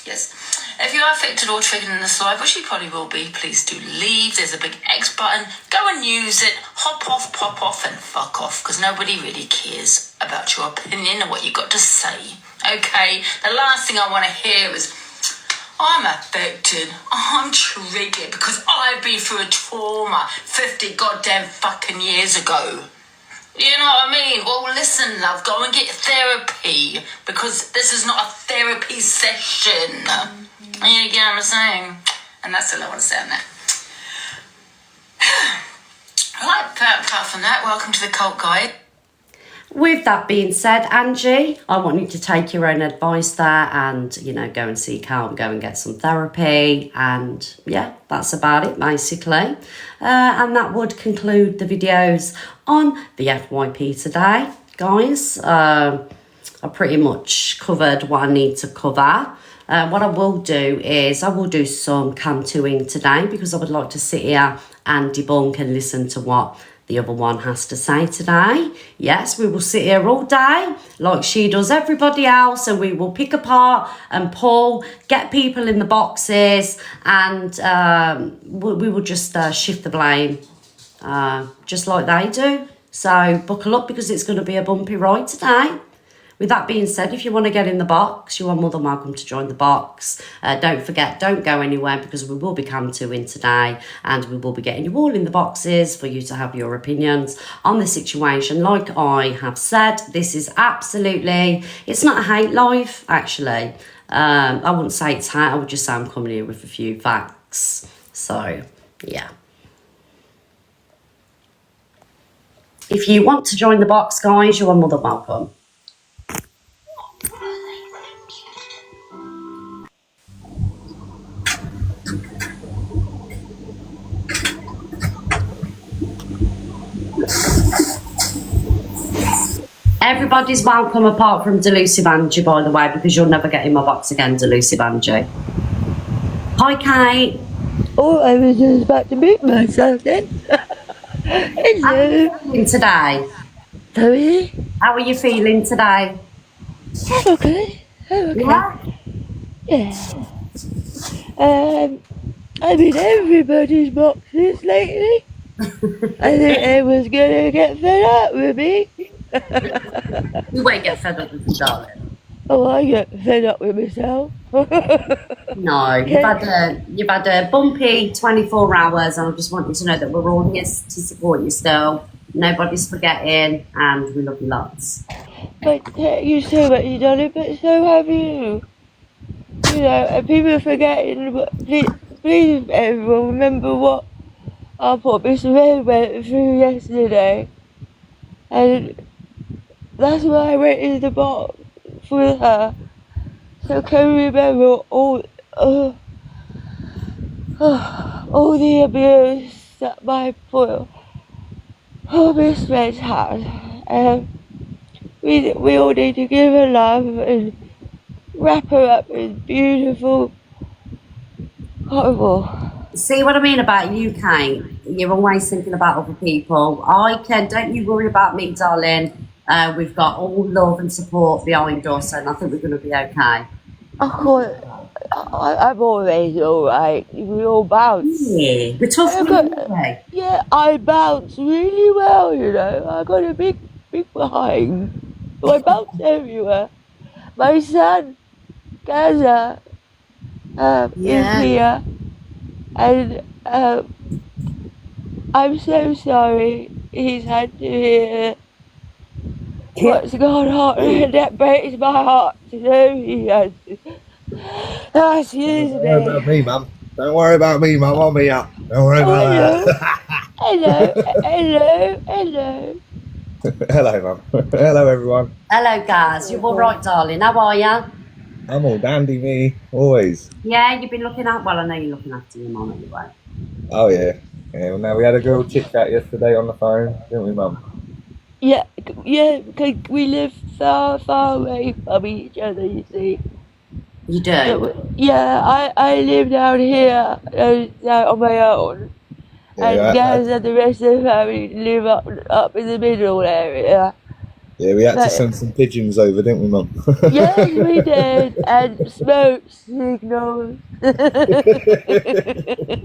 Yes. If you are affected or triggered in this live, which you probably will be, please do leave. There's a big X button. Go and use it. Hop off, pop off, and fuck off. Because nobody really cares about your opinion and what you got to say. Okay? The last thing I want to hear is, I'm affected, I'm triggered because I've been through a trauma 50 goddamn fucking years ago. You know what I mean? Well, listen, love, go and get therapy because this is not a therapy session. You get what I'm saying? And that's all I want to say on that. Right, apart from that, welcome to the Cult Guide. With that being said, Angie, I want you to take your own advice there and, you know, go and seek help, go and get some therapy. And yeah, that's about it, basically. And that would conclude the videos on the FYP today, guys. I pretty much covered what I need to cover. What I will do is I will do some cam-2ing today because I would like to sit here and debunk and listen to what the other one has to say today. Yes, we will sit here all day like she does everybody else and we will pick apart and pull, get people in the boxes and we will just shift the blame just like they do. So buckle up because it's going to be a bumpy ride today. With that being said, if you want to get in the box, you are more than welcome to join the box. Don't forget, don't go anywhere because we will be cam-2ing today and we will be getting you all in the boxes for you to have your opinions on the situation. Like I have said, this is absolutely, it's not a hate live, actually. I wouldn't say it's hate, I would just say I'm coming here with a few facts. So, yeah. If you want to join the box, guys, you are more than welcome. Everybody's welcome apart from Delusive Angie, by the way, because you'll never get in my box again, Delusive Angie. Hi, Kate. Oh, I was just about to meet myself then. Hello. How are you feeling today? Sorry? How are you feeling today? I'm okay. I'm okay. Yeah? Yeah. I'm in everybody's boxes lately. I think they was gonna get fed up with me. You won't get fed up with you, darling. Oh, I get fed up with myself. No, you've had a bumpy 24 hours, and I just want you to know that we're all here to support you still. Nobody's forgetting, and we love you lots. But thank you so much, darling, but so have you. You know, and people are forgetting, but please everyone remember what our poor Miss Red went through yesterday. And that's why I went in the box with her. So can we remember all all the abuse that my poor Miss Red had. We all need to give her love and wrap her up in beautiful horrible. See what I mean about you, Kate? You're always thinking about other people. Don't you worry about me, darling. We've got all love and support behind us, and I think we're going to be okay. I'm always alright. We all bounce. Yeah, we're tough, anyway. Yeah, I bounce really well, you know. I got a big behind. So I bounce everywhere. My son, Gaza, is here. And I'm so sorry he's had to hear what's gone on. And that breaks my heart to know he has to. Oh, excuse me. Don't worry about me, Mum. Don't worry about me, Mum. I'll be up. Don't worry about that. Hello. Hello, Mum. Hello, everyone. Hello, guys. You all right, darling? How are you? I'm all dandy, me. Always. Yeah, you've been looking out. Well, I know you're looking after your mum anyway. Oh, yeah. Well, now, we had a girl chit-chat yesterday on the phone, didn't we, Mum? Yeah, because we live far away from each other, you see. You do? Yeah, I live down here on my own. Yeah, and Gaz and the rest of the family live up in the middle area. Yeah, we had to send some pigeons over, didn't we, Mum? Yes, we did. And smoke signals.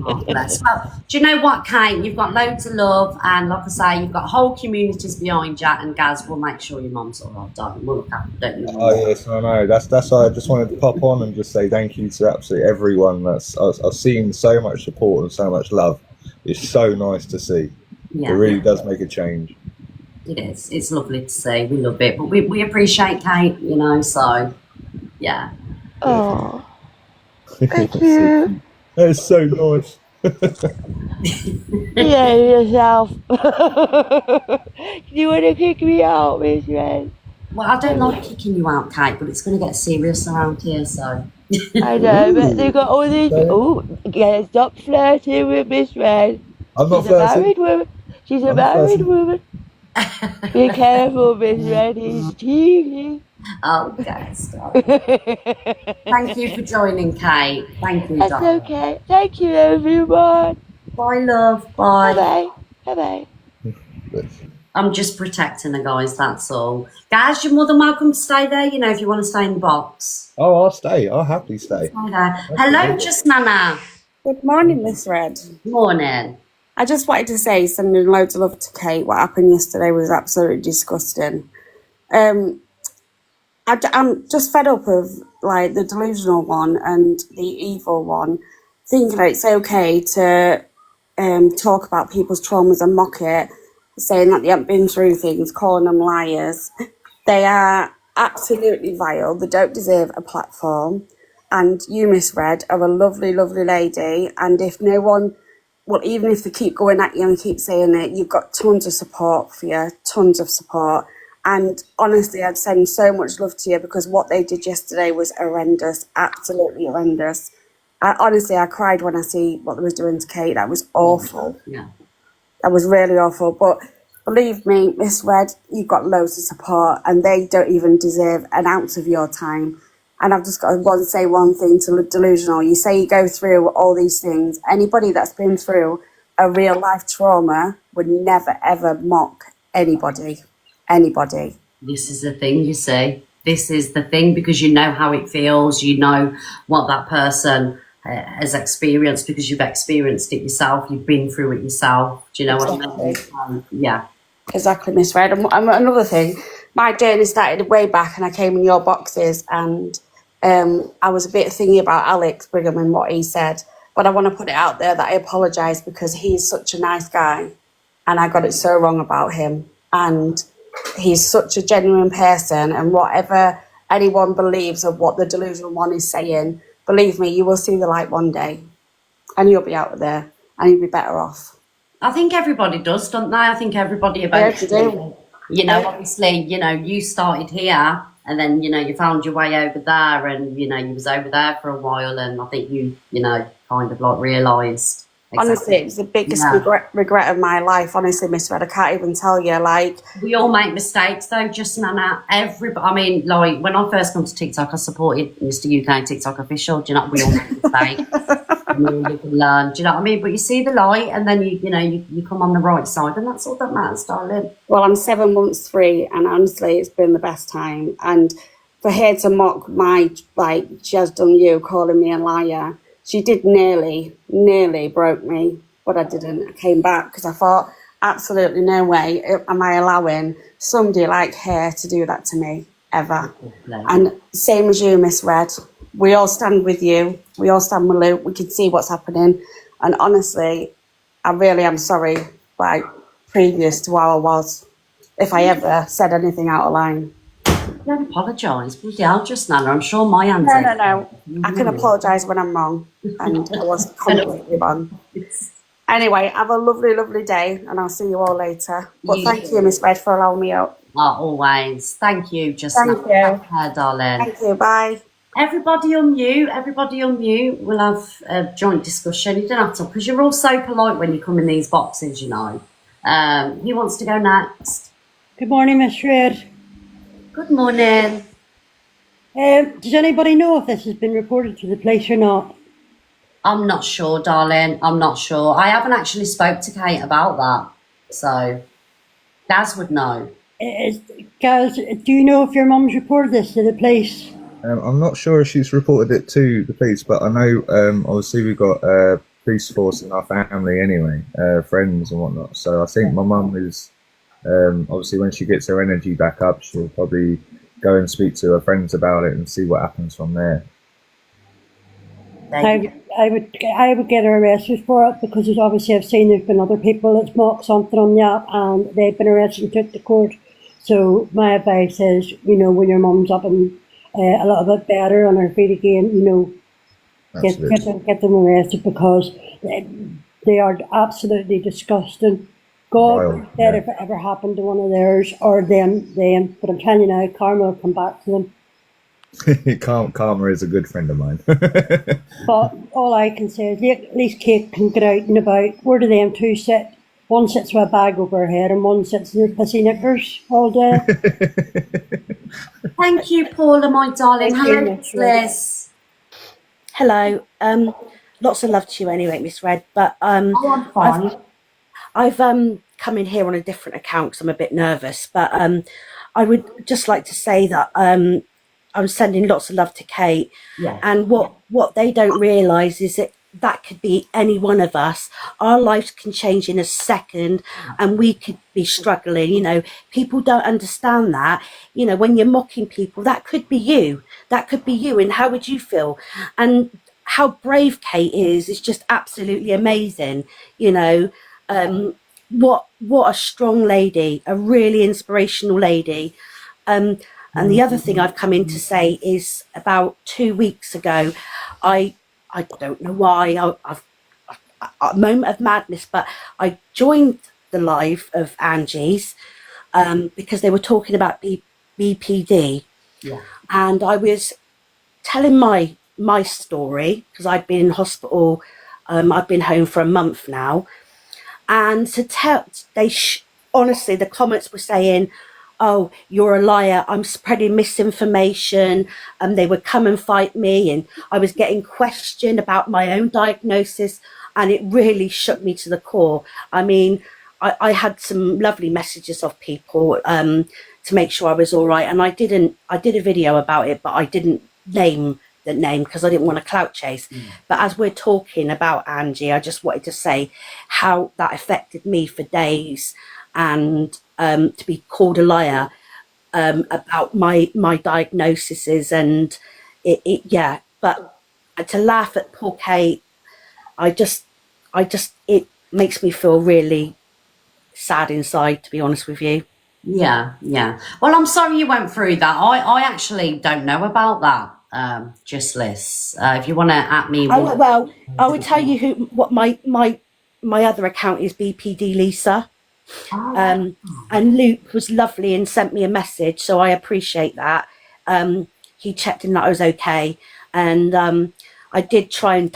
Oh, bless. Well, do you know what, Kate? You've got loads of love, and like I say, you've got whole communities behind you, and Gaz will make sure your mum's all right, darling. We'll look after, don't you? Oh, yes, I know. That's why I just wanted to pop on and just say thank you to absolutely everyone. I've seen so much support and so much love. It's so nice to see. Yeah. It really does make a change. It is. It's lovely to see. We love it. But we appreciate Kate, you know, so, yeah. Oh, thank you. That's so nice. Yeah, yourself. Do you want to kick me out, Miss Red? Well, I don't like kicking you out, Kate, but it's going to get serious around here, so. I know, but they've got all these... Oh, yeah, stop flirting with Miss Red. I'm not She's a married woman. She's a married woman. Be careful, Miss Red. He's cheating. Oh, okay, stop. Thank you for joining, Kate. Thank you, That's darling. okay. Thank you, everyone. Bye, love. Bye. Bye-bye. Bye-bye. I'm just protecting her, guys, that's all. Guys, you're more than welcome to stay there, you know, if you want to stay in the box. Oh, I'll stay. I'll happily stay. Stay there. Hello, just Nana. Good morning, Miss Red. Morning. I just wanted to say, sending loads of love to Kate. What happened yesterday was absolutely disgusting. I'm just fed up of like the delusional one and the evil one, thinking that it's okay to talk about people's traumas and mock it, saying that they haven't been through things, calling them liars. They are absolutely vile. They don't deserve a platform. And you, Miss Red, are a lovely, lovely lady. And if no one, well, even if they keep going at you and keep saying it, you've got tons of support for you, tons of support. And honestly, I'd send so much love to you because what they did yesterday was horrendous, absolutely horrendous. I cried when I see what they was doing to Kate. That was awful. Yeah. That was really awful. But believe me, Miss Red, you've got loads of support and they don't even deserve an ounce of your time. And I've just got to say one thing to Delusional. You say you go through all these things. Anybody that's been through a real life trauma would never, ever mock anybody. Anybody. This is the thing, you see. This is the thing because you know how it feels. You know what that person has experienced because you've experienced it yourself. You've been through it yourself. Do you know what I mean? Yeah. Exactly, Miss Red. And another thing, my journey started way back and I came in your boxes and I was a bit thingy about Alex Brigham and what he said. But I want to put it out there that I apologise because he's such a nice guy and I got it so wrong about him. And he's such a genuine person and whatever anyone believes of what the delusional one is saying, believe me, you will see the light one day and you'll be out there and you'll be better off. I think everybody does, don't they? I think everybody eventually, you know, obviously, you know, you started here and then, you know, you found your way over there and, you know, you was over there for a while and I think you know, kind of like realised. Honestly, it's the biggest regret of my life. Honestly, Miss Red, I can't even tell you. Like, we all make mistakes, though. Just Nana, everybody. I mean, like when I first come to TikTok, I supported Mr. UK TikTok official. Do you know? We all make mistakes. And we all live and learn. Do you know what I mean? But you see the light, and then you come on the right side, and that's all that matters, darling. Well, I'm 7 months free, and honestly, it's been the best time. And for her to mock my, like, she has done you, calling me a liar. She did nearly broke me, but I didn't. I came back because I thought, absolutely no way am I allowing somebody like her to do that to me, ever. And same as you, Miss Red. We all stand with you. We all stand with Luke. We can see what's happening. And honestly, I really am sorry, like, previous to how I was, if I ever said anything out of line. Don't apologise. Bloody hell, just Nana. I'm sure my answer. No. I can apologise when I'm wrong, and I was completely wrong. Anyway, have a lovely, lovely day, and I'll see you all later. But thank you, Miss Red, for allowing me up. Always. Thank you, just Thank you. Take care, darling. Thank you. Bye. Everybody on mute. We'll have a joint discussion. You don't have to, because you're all so polite when you come in these boxes, you know. Who wants to go next? Good morning, Miss Red. Good morning. Does anybody know if this has been reported to the police or not? I'm not sure, darling. I'm not sure. I haven't actually spoke to Kate about that. So, Gaz would know. Gaz, do you know if your mum's reported this to the police? I'm not sure if she's reported it to the police, but I know obviously we've got a police force in our family anyway, friends and whatnot. So I think my mum is, obviously when she gets her energy back up, she'll probably go and speak to her friends about it and see what happens from there. I would get her arrested for it, because obviously I've seen there's been other people that's mocked something on the app and they've been arrested and took to court. So my advice is, when your mum's up and a little bit better on her feet again, get them arrested, because they are absolutely disgusting. God forbid if it ever happened to one of theirs or them. But I'm telling you now, karma will come back to them. Karma is a good friend of mine. But all I can say is at least Kate can get out and about. Where do them two sit? One sits with a bag over her head and one sits in her pissy knickers all day. Thank you, Paula, my darling. Hello, Liz. Hello. Lots of love to you anyway, Miss Red. But I'm fine. I've come in here on a different account because I'm a bit nervous. But I would just like to say that I'm sending lots of love to Kate. Yes. And what they don't realise is that could be any one of us. Our lives can change in a second and we could be struggling. People don't understand that. When you're mocking people, that could be you. And how would you feel? And how brave Kate is just absolutely amazing. What a strong lady, a really inspirational lady. And the other thing I've come in to say is about 2 weeks ago, I don't know why, I've a moment of madness, but I joined the live of Angie's because they were talking about BPD. Yeah. And I was telling my story, because I'd been in hospital. I've been home for a month now. And to tell, honestly, the comments were saying, "Oh, you're a liar, I'm spreading misinformation," and they would come and fight me, and I was getting questioned about my own diagnosis, and it really shook me to the core. I mean, I had some lovely messages of people to make sure I was all right, and I did a video about it, but I didn't name the name because I didn't want to clout chase. But as we're talking about Angie, I just wanted to say how that affected me for days, and to be called a liar about my diagnoses, and it but to laugh at poor Kate, I just it makes me feel really sad inside, to be honest with you. Yeah. Well, I'm sorry you went through that. I actually don't know about that. Just Liz, if you want to at me. Well, I would tell you what my other account is, BPD Lisa. And Luke was lovely and sent me a message, so I appreciate that. He checked in that I was okay, and I did try and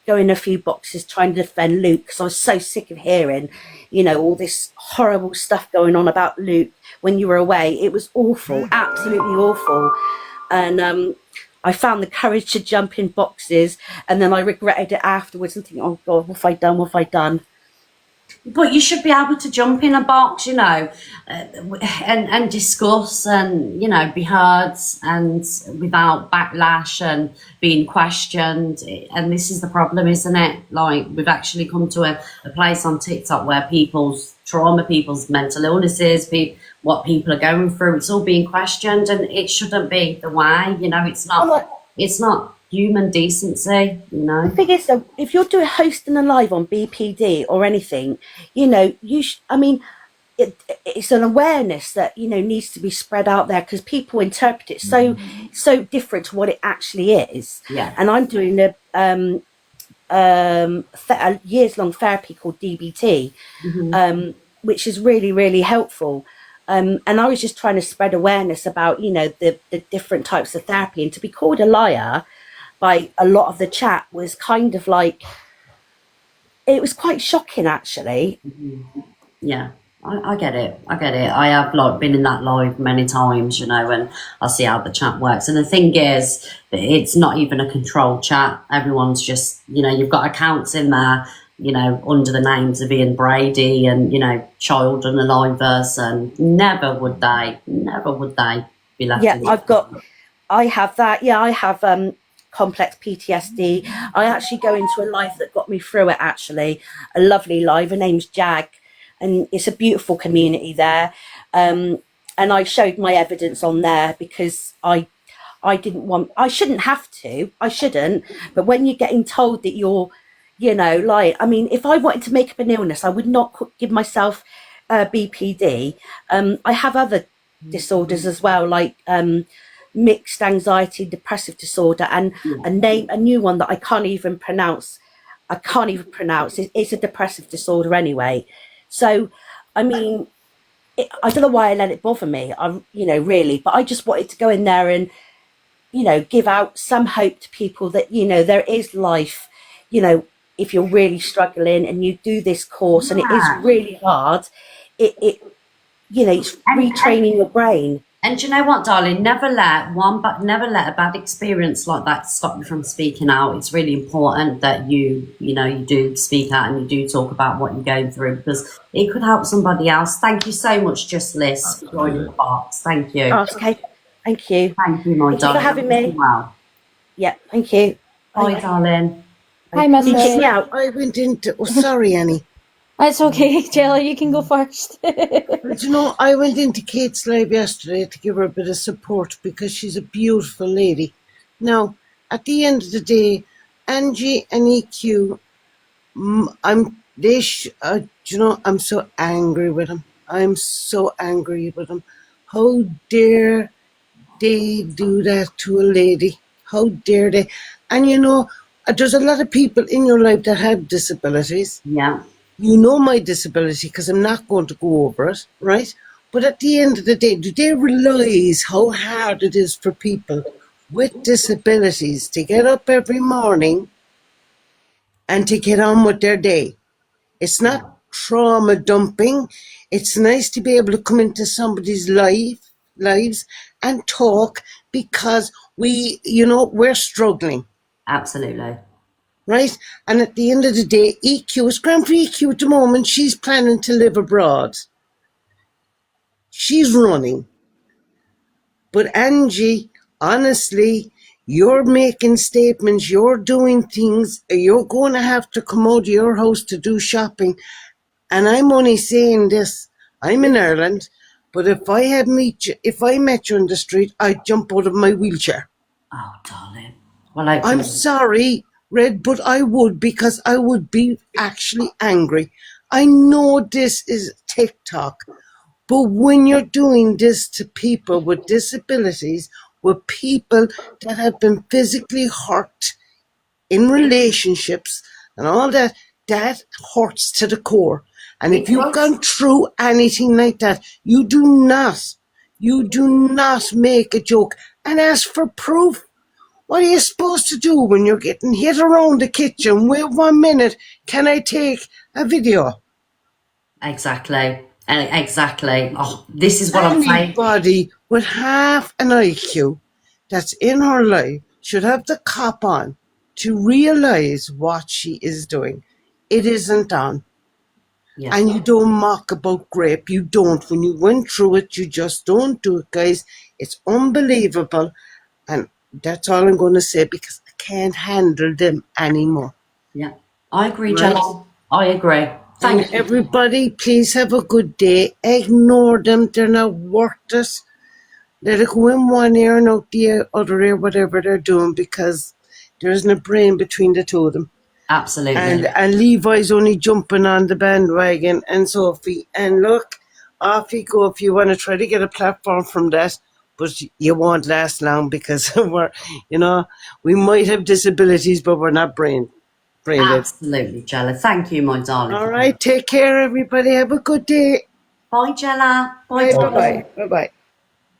go in a few boxes trying to defend Luke because I was so sick of hearing, all this horrible stuff going on about Luke when you were away. It was awful, absolutely awful. And I found the courage to jump in boxes, and then I regretted it afterwards and thinking, oh God, what have I done? What have I done? But you should be able to jump in a box, and discuss and, be heard and without backlash and being questioned. And this is the problem, isn't it? Like, we've actually come to a place on TikTok where people's trauma, people's mental illnesses, what people are going through, it's all being questioned, and it shouldn't be the way, it's not human decency, The thing is, though, if you're hosting a live on BPD or anything, it's an awareness that needs to be spread out there because people interpret it so different to what it actually is. Yeah. And I'm doing a years-long therapy called DBT, which is really, really helpful. And I was just trying to spread awareness about, the different types of therapy, and to be called a liar by a lot of the chat was kind of like, it was quite shocking, actually. Yeah, I get it. I have been in that live many times, and I see how the chat works. And the thing is, it's not even a controlled chat. Everyone's just, you've got accounts in there, under the names of Ian Brady and, Child Unalivers, and never would they be left. Yeah, I have that. Yeah, I have complex PTSD. I actually go into a live that got me through it, actually. A lovely live. Her name's Jag, and it's a beautiful community there. And I showed my evidence on there because I shouldn't have to. I shouldn't. But when you're getting told that you're, if I wanted to make up an illness, I would not give myself BPD. I have other disorders as well, like mixed anxiety, depressive disorder, and a new one that I can't even pronounce. It's a depressive disorder anyway. So, I don't know why I let it bother me. Really, but I just wanted to go in there and, give out some hope to people that, there is life, if you're really struggling and you do this course and it is really hard, it's retraining your brain. And do you know what, darling? Never let a bad experience like that stop you from speaking out. It's really important that you do speak out and you do talk about what you're going through, because it could help somebody else. Thank you so much, Just Liz, for joining the box. Thank you. Oh, okay. Thank you. Thank you, my darling. Thank you for having me. Wow. Yeah, thank you. Bye, darling. Hi, Messy. I went into. Oh, sorry, Annie. It's okay, Jella, you can go first. But I went into Kate's live yesterday to give her a bit of support because she's a beautiful lady. Now, at the end of the day, Angie and EQ, I'm so angry with them. I'm so angry with them. How dare they do that to a lady? How dare they? And there's a lot of people in your life that have disabilities. Yeah. You know my disability because I'm not going to go over it, right? But at the end of the day, do they realise how hard it is for people with disabilities to get up every morning and to get on with their day? It's not trauma dumping. It's nice to be able to come into somebody's lives and talk because we're struggling. Absolutely. Right? And at the end of the day, EQ is grand for EQ at the moment. She's planning to live abroad. She's running. But Angie, honestly, you're making statements, you're doing things, you're going to have to come out of your house to do shopping. And I'm only saying this, I'm in Ireland, but if I met you on the street, I'd jump out of my wheelchair. Oh, darling. Well, I'm sorry, Red, but I would, because I would be actually angry. I know this is TikTok, but when you're doing this to people with disabilities, with people that have been physically hurt in relationships and all that, that hurts to the core. And if you've gone through anything like that, you do not make a joke and ask for proof. What are you supposed to do when you're getting hit around the kitchen? Wait 1 minute. Can I take a video? Exactly. Exactly. Oh, this is what I'm saying. Anybody with half an IQ that's in her life should have the cop on to realise what she is doing. It isn't on. Yeah. And you don't mock about grape. You don't. When you went through it, you just don't do it, guys. It's unbelievable. And that's all I'm going to say because I can't handle them anymore. Yeah. I agree, Right. Jella. I agree. Thank you. Everybody, please have a good day. Ignore them. They're not worth it. Let it go in one ear and out the other ear, whatever they're doing, because there isn't a brain between the two of them. Absolutely. And Levi's only jumping on the bandwagon, and Sophie. And look, off you go if you want to try to get a platform from that, but you won't last long because we might have disabilities, but we're not brain dead. Absolutely, Jella. Thank you, my darling. All right, take care, everybody. Have a good day. Bye, Jella. Bye, Bye. Bye.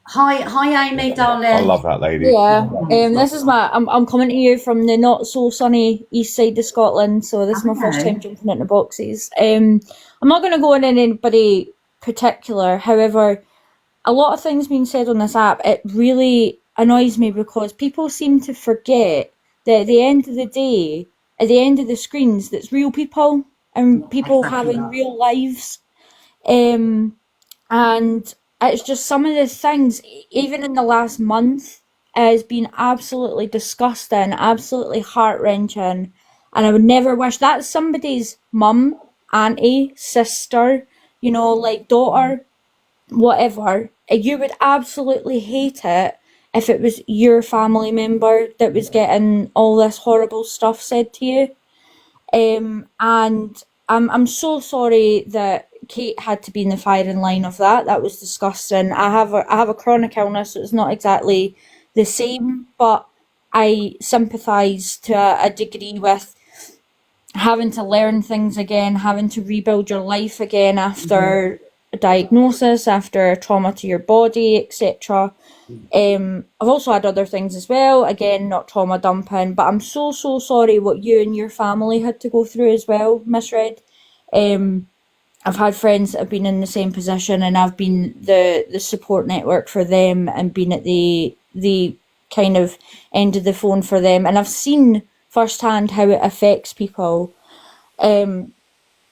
Hi, Amy, darling. I love that lady. Yeah, this is I'm coming to you from the not so sunny east side of Scotland, so this is my first time jumping into boxes. I'm not going to go on anybody particular, however, a lot of things being said on this app, it really annoys me because people seem to forget that at the end of the day, at the end of the screens, that's real people and people having real lives. And it's just some of the things, even in the last month, has been absolutely disgusting, absolutely heart-wrenching. And I would never wish that's somebody's mum, auntie, sister, daughter, whatever. You would absolutely hate it if it was your family member that was getting all this horrible stuff said to you. And I'm so sorry that Kate had to be in the firing line of that. That was disgusting. I have a chronic illness, so it's not exactly the same, but I sympathise to a degree with having to learn things again, having to rebuild your life again after a diagnosis, after trauma to your body, etc. I've also had other things as well, again, not trauma dumping, but I'm so sorry what you and your family had to go through as well, Miss Red. I've had friends that have been in the same position, and I've been the support network for them and been at the kind of end of the phone for them, and I've seen firsthand how it affects people.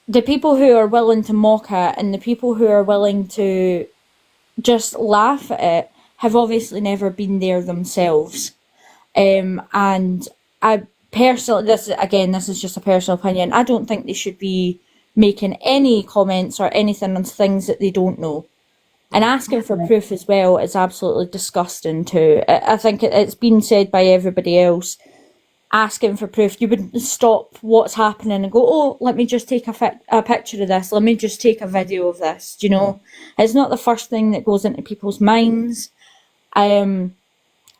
The people who are willing to mock it and the people who are willing to just laugh at it have obviously never been there themselves. And I personally, this is just a personal opinion, I don't think they should be making any comments or anything on things that they don't know. And asking for proof as well is absolutely disgusting too. I think it's been said by everybody else. Asking for proof, you would stop what's happening and go, oh, let me just take a picture of this. Let me just take a video of this. Do you know? It's not the first thing that goes into people's minds. Again,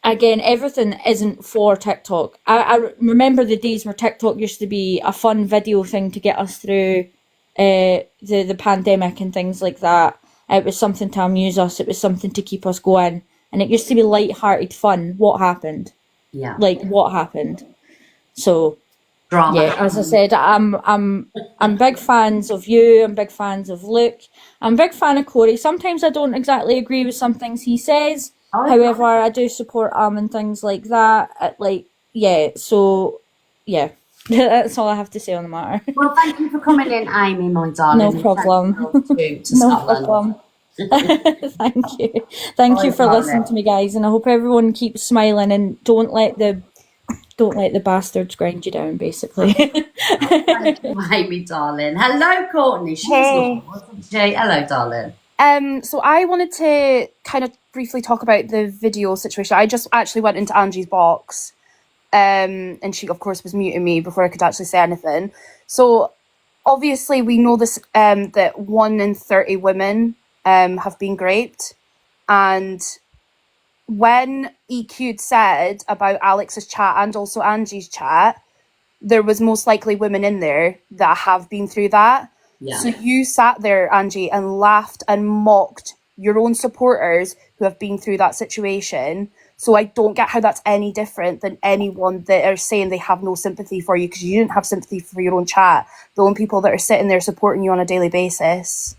everything isn't for TikTok. I remember the days where TikTok used to be a fun video thing to get us through the pandemic and things like that. It was something to amuse us. It was something to keep us going. And it used to be light-hearted fun. What happened? Yeah. What happened? So, drama. Yeah, as I said, I'm big fans of you. I'm big fans of Luke. I'm a big fan of Corey. Sometimes I don't exactly agree with some things he says. However, I do support him and things like that. That's all I have to say on the matter. Well, thank you for coming in, Amy, my darling. No problem. To No Scotland. problem. Thank you. Thank you for listening to me, guys, and I hope everyone keeps smiling and don't let the bastards grind you down, basically. Thank you, Amy, darling. Hello, Courtney. She's lovely, wasn't she? Hello, darling. So I wanted to kind of briefly talk about the video situation. I just actually went into Angie's box, and she, of course, was muting me before I could actually say anything. So obviously we know this, that 1 in 30 women have been raped, and when EQ'd said about Alex's chat and also Angie's chat, there was most likely women in there that have been through that. Yeah. So you sat there, Angie, and laughed and mocked your own supporters who have been through that situation. So I don't get how that's any different than anyone that are saying they have no sympathy for you because you didn't have sympathy for your own chat. The own people that are sitting there supporting you on a daily basis.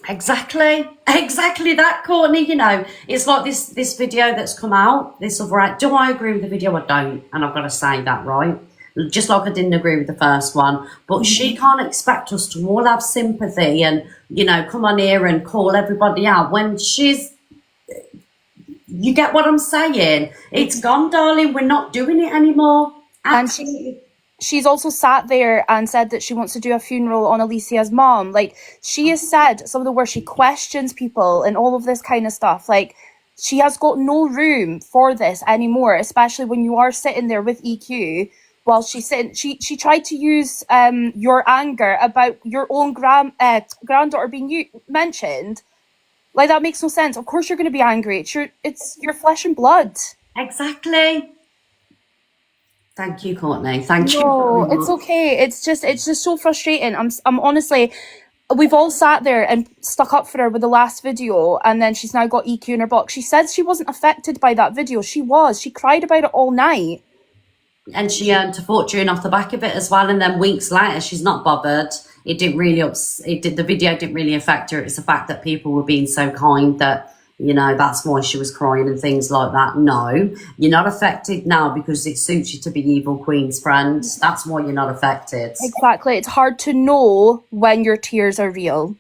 Exactly that, Courtney. You know, it's like this video that's come out, this other, do I agree with the video? I don't, and I've got to say that, right? Just like I didn't agree with the first one, but she can't expect us to all have sympathy and, you know, come on here and call everybody out when you get what I'm saying? It's gone, darling. We're not doing it anymore. Absolutely. And she's also sat there and said that she wants to do a funeral on Alicia's mom. Like, she has said some of the words, she questions people and all of this kind of stuff. Like, she has got no room for this anymore, especially when you are sitting there with EQ while she's sitting. She tried to use your anger about your own granddaughter being mentioned. Like, that makes no sense. Of course you're going to be angry. It's your flesh and blood. Exactly. Thank you, Courtney. Thank you. No, it's okay. It's just so frustrating. I'm honestly, we've all sat there and stuck up for her with the last video, and then she's now got EQ in her box. She said she wasn't affected by that video. She was. She cried about it all night. And she earned a fortune off the back of it as well. And then weeks later, she's not bothered. It didn't really the video didn't really affect her. It's the fact that people were being so kind that, you know, that's why she was crying and things like that. No, you're not affected now because it suits you to be Evil Queen's friend. That's why you're not affected. Exactly. It's hard to know when your tears are real.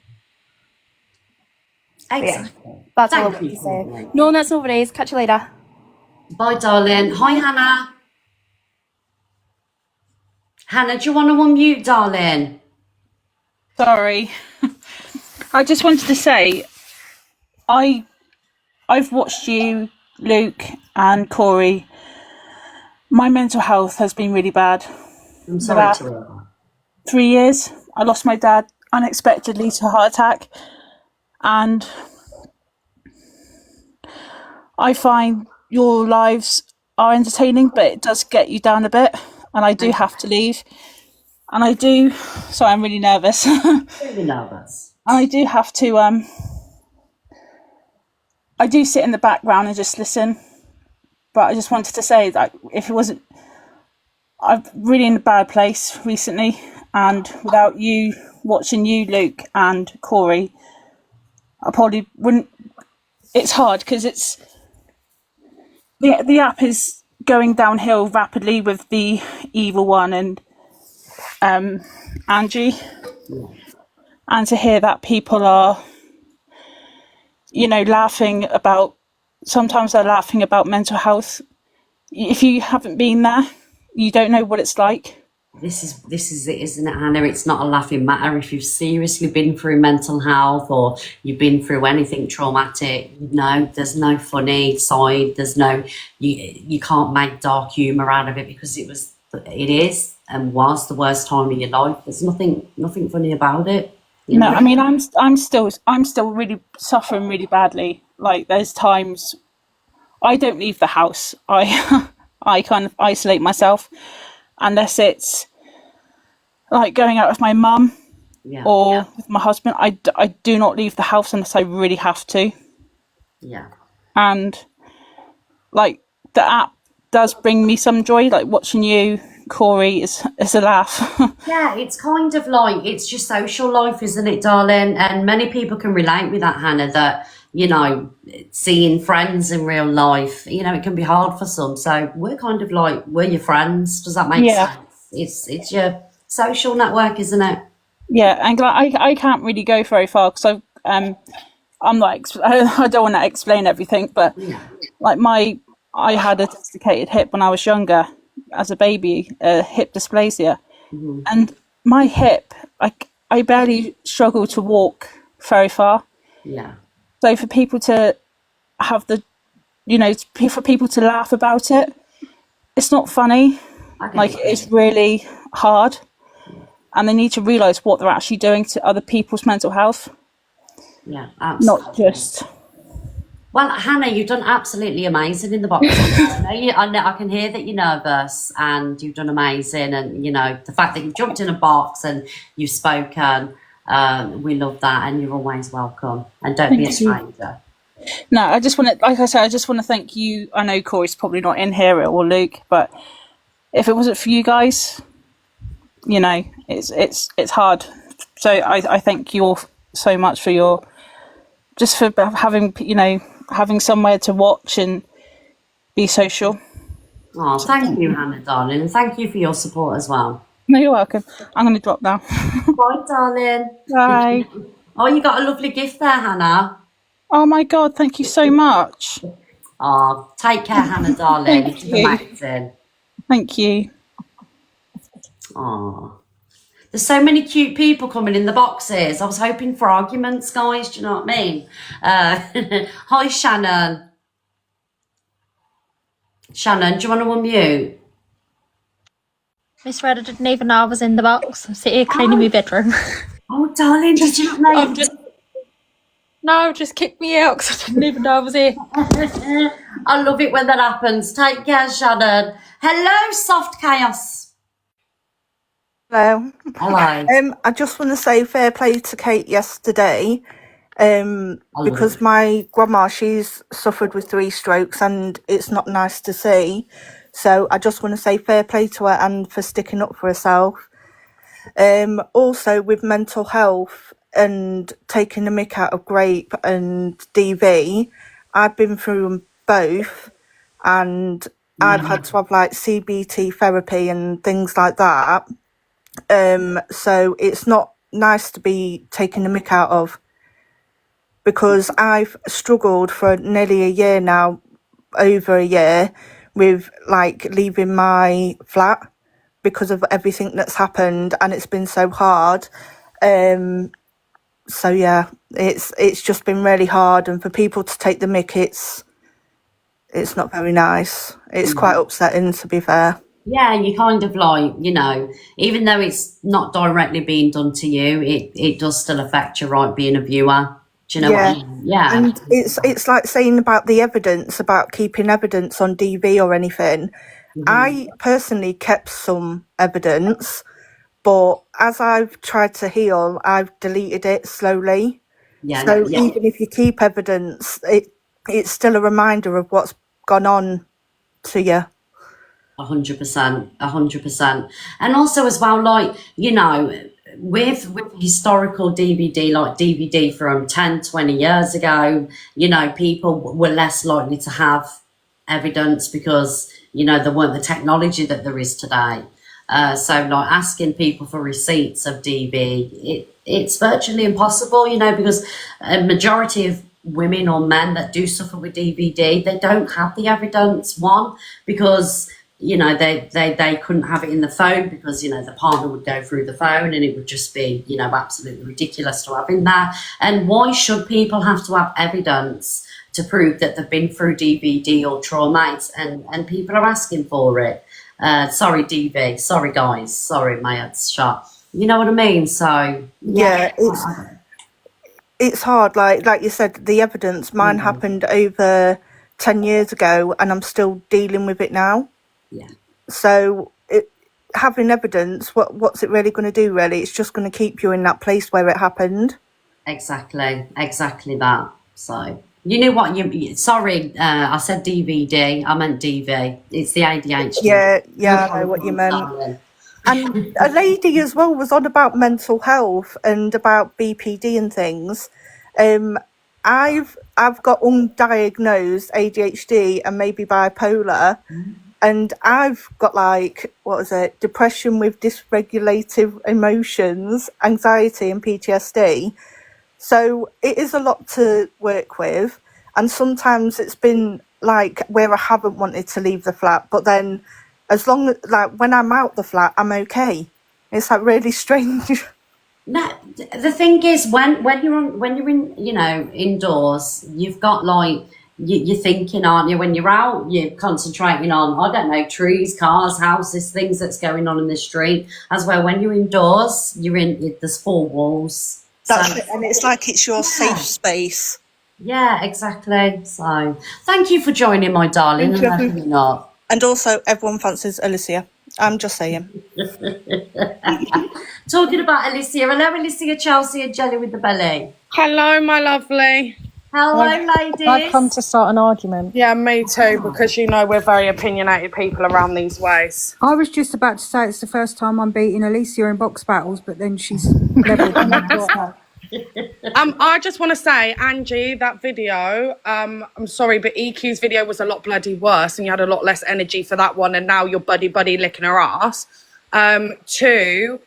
Exactly. Yeah, that's all I want to say. No, that's no worries. Catch you later. Bye, darling. Hi, Hannah. Hannah, do you want to unmute, darling? Sorry. I just wanted to say, I've watched you, Luke and Corey. My mental health has been really bad. I'm sorry to hear that. 3 years. I lost my dad unexpectedly to a heart attack. And I find your lives are entertaining, but it does get you down a bit. And I do have to leave. And I do, sorry, I'm really nervous. Really nervous. And I do have to, I do sit in the background and just listen. But I just wanted to say that if it wasn't, I'm really in a bad place recently. And without you, watching you, Luke and Corey, I probably wouldn't, it's hard because it's, the app is going downhill rapidly with the evil one and Angie, and to hear that people are, you know, laughing about, sometimes they're laughing about mental health. If you haven't been there, you don't know what it's like. This is it, isn't it, Hannah? It's not a laughing matter. If you've seriously been through mental health or you've been through anything traumatic, no, there's no funny side. There's no, you can't make dark humour out of it because it is and was the worst time of your life. There's nothing funny about it. No, know? I mean, I'm still really suffering really badly. Like, there's times I don't leave the house. I kind of isolate myself unless it's like going out with my mum or with my husband. I do not leave the house unless I really have to. Yeah. And like, the app does bring me some joy. Like, watching you, Corey, is a laugh. Yeah, it's kind of like, it's your social life, isn't it, darling? And many people can relate with that, Hannah, that, you know, seeing friends in real life, you know, it can be hard for some. So we're kind of like, we're your friends. Does that make sense? It's your social network, isn't it? Yeah, and I can't really go very far because I'm like, I don't want to explain everything, but like I had a dislocated hip when I was younger as a baby, hip dysplasia, and my hip, I barely struggle to walk very far. Yeah. So for people to have the, you know, for people to laugh about it, it's not funny. Like, it's really hard. And they need to realise what they're actually doing to other people's mental health. Yeah, absolutely. Not just... Well, Hannah, you've done absolutely amazing in the box. I can hear that you're nervous and you've done amazing. And, you know, the fact that you've jumped in a box and you've spoken, we love that, and you're always welcome. And don't be a stranger. No, I just want to, like I said, I just want to thank you. I know Corey's probably not in here, or Luke, but if it wasn't for you guys, you know, it's hard. So I thank you all so much for having, you know, having somewhere to watch and be social. Oh, thank you, Hannah, darling, and thank you for your support as well. No, you're welcome. I'm going to drop now. Bye, darling. Bye. Oh, you got a lovely gift there, Hannah. Oh my God, thank you so much. Oh, take care, Hannah, darling. Thank You're you. amazing. Thank you. Oh, there's so many cute people coming in the boxes. I was hoping for arguments, guys. Do you know what I mean? Hi, Shannon. Shannon, do you want to unmute? Miss Red, I didn't even know I was in the box. I'm sitting here cleaning my bedroom. Oh, darling, did you not know? No, just kicked me out because I didn't even know I was here. I love it when that happens. Take care, Shannon. Hello, Soft Chaos. Hello. Hello. I just want to say fair play to Kate yesterday, because my grandma, she's suffered with 3 strokes and it's not nice to see. So I just want to say fair play to her and for sticking up for herself. Also with mental health and taking the mick out of Grape and DV, I've been through them both, and I've had to have like CBT therapy and things like that. So it's not nice to be taking the mick out of, because I've struggled for nearly a year now, over a year, with like leaving my flat because of everything that's happened, and it's been so hard. So yeah, it's just been really hard, and for people to take the mick, it's not very nice. It's quite upsetting, to be fair. Yeah, you kind of like, you know, even though it's not directly being done to you, it does still affect you, right, being a viewer. Do you know what I mean? Yeah. And it's like saying about the evidence, about keeping evidence on DV or anything. I personally kept some evidence, but as I've tried to heal, I've deleted it slowly. So even if you keep evidence, it's still a reminder of what's gone on to you. 100%. And also as well, like, you know, with historical DVD, like DVD from 10, 20 years ago, you know, people were less likely to have evidence because, you know, there weren't the technology that there is today. So like asking people for receipts of DV, it's virtually impossible, you know, because a majority of women or men that do suffer with DVD, they don't have the evidence. One, because, you know, they couldn't have it in the phone because, you know, the partner would go through the phone and it would just be, you know, absolutely ridiculous to have in there. And why should people have to have evidence to prove that they've been through DVD or traumates, and people are asking for it? Sorry, DV. Sorry, guys. Sorry, my head's shut. You know what I mean? So yeah, it's hard. Like you said, the evidence. Mine happened over 10 years ago, and I'm still dealing with it now. Yeah. So having evidence, what's it really going to do? Really, it's just going to keep you in that place where it happened. Exactly that. So. You know what? Sorry, I said DVD. I meant DV. It's the ADHD. Yeah, I know what you meant. And a lady as well was on about mental health and about BPD and things. I've got undiagnosed ADHD and maybe bipolar, and I've got like, depression with dysregulative emotions, anxiety, and PTSD. So it is a lot to work with, and sometimes it's been like where I haven't wanted to leave the flat, but then as long as, like, when I'm out the flat, I'm okay. It's like really strange. No, the thing is, when you're in, you know, indoors, you've got like you're thinking, aren't you? When you're out, you're concentrating on, I don't know, trees, cars, houses, things that's going on in the street. As well, when you're indoors, there's 4 walls. That's it, and it's like it's your safe space. Yeah, exactly. So, thank you for joining, my darling. And definitely not. And also, everyone fancies Alicia. I'm just saying. Talking about Alicia. Hello, Alicia, Chelsea, and Jelly with the belly. Hello, my lovely. Hello, I've come to start an argument. Yeah, me too, because you know we're very opinionated people around these ways. I was just about to say it's the first time I'm beating Alicia in box battles, but then she's levelled me. I just want to say, Angie, that video, I'm sorry, but EQ's video was a lot bloody worse, and you had a lot less energy for that one, and now you're buddy licking her ass. Two,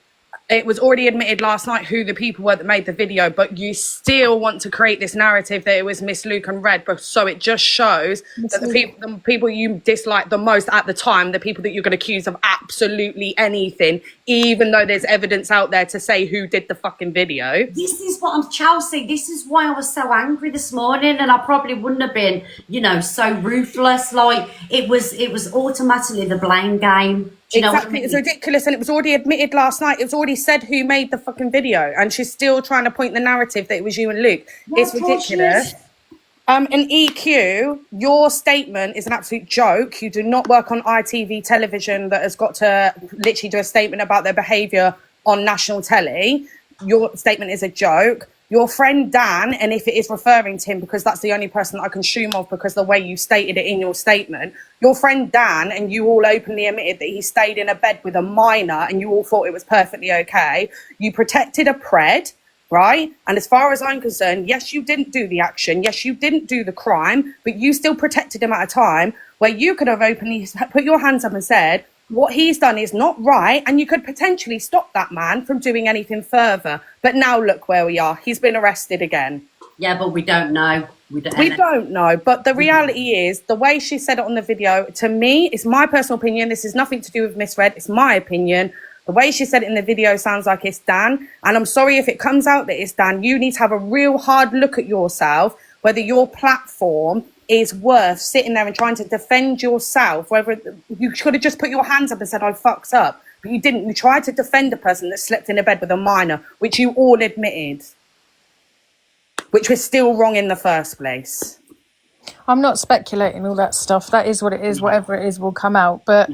it was already admitted last night who the people were that made the video, but you still want to create this narrative that it was Miss Luke and Red. But so it just shows that the people you dislike the most at the time, the people that you're going to accuse of absolutely anything, even though there's evidence out there to say who did the fucking video. This is what I'm Chelsea. This is why I was so angry this morning, and I probably wouldn't have been, you know, so ruthless. Like it was automatically the blame game. Do you know Exactly, what I mean? it's ridiculous, and it was already admitted last night. It was already said who made the fucking video, and she's still trying to point the narrative that it was you and Luke. Yeah, It's of course she ridiculous. is. And EQ, your statement is an absolute joke. You do not work on ITV television that has got to literally do a statement about their behaviour on national telly. Your statement is a joke. Your friend Dan, and if it is referring to him, because that's the only person that I can assume of because the way you stated it in your statement, your friend Dan, and you all openly admitted that he stayed in a bed with a minor and you all thought it was perfectly okay. You protected a pred, right? And as far as I'm concerned, yes, you didn't do the action. Yes, you didn't do the crime, but you still protected him at a time where you could have openly put your hands up and said, what he's done is not right, and you could potentially stop that man from doing anything further. But now look where we are. He's been arrested again. Yeah, but we don't know. We don't know. But the reality is, the way she said it on the video, to me, it's my personal opinion. This is nothing to do with Miss Red. It's my opinion. The way she said it in the video sounds like it's Dan. And I'm sorry if it comes out that it's Dan. You need to have a real hard look at yourself, whether your platform is worth sitting there and trying to defend yourself, whether you should have just put your hands up and said, I fucked up. But you didn't. You tried to defend a person that slept in a bed with a minor, which you all admitted, which was still wrong in the first place. I'm not speculating all that stuff. That is what it is. Whatever it is will come out. But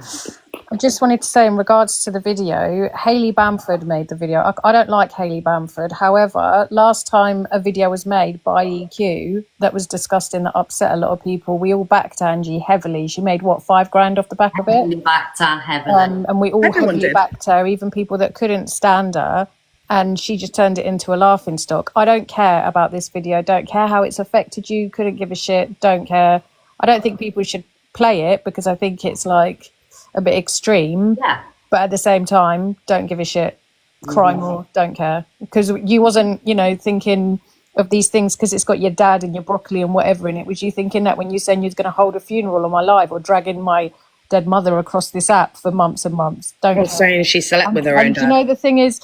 I just wanted to say in regards to the video, Hayley Bamford made the video. I don't like Hayley Bamford. However, last time a video was made by EQ that was disgusting, that upset a lot of people, we all backed Angie heavily. She made, what, $5,000 off the back of it? Backed her heavily. And we all Everyone heavily did. backed her, even people that couldn't stand her. And she just turned it into a laughing stock. I don't care about this video. Don't care how it's affected you. Couldn't give a shit. Don't care. I don't think people should play it because I think it's like a bit extreme. Yeah. But at the same time, don't give a shit. Cry more. Don't care. Because you wasn't, you know, thinking of these things because it's got your dad and your broccoli and whatever in it. Was you thinking that when you said you was going to hold a funeral on my live or dragging my dead mother across this app for months and months? Don't Or care. saying she slept with her own And dad. you know, the thing is,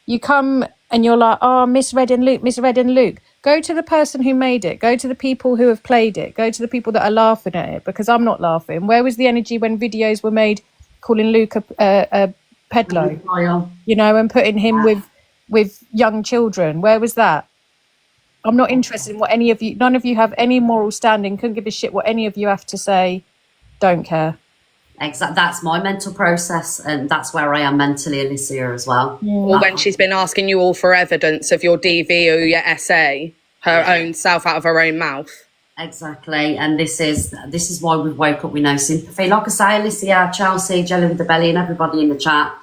you come and you're like, oh, Miss Red and Luke, Miss Red and Luke. Go to the person who made it. Go to the people who have played it. Go to the people that are laughing at it, because I'm not laughing. Where was the energy when videos were made calling Luke a pedlo, you know, and putting him with young children? Where was that? I'm not interested in what any of you, none of you have any moral standing, couldn't give a shit what any of you have to say. Don't care. Exactly. That's my mental process, and that's where I am mentally, Alicia, as well. Or when she's been asking you all for evidence of your DV or your SA, her own self out of her own mouth. Exactly, and this is why we woke up with no sympathy. Like I say, Alicia, Chelsea, Jelly with the Belly, and everybody in the chat,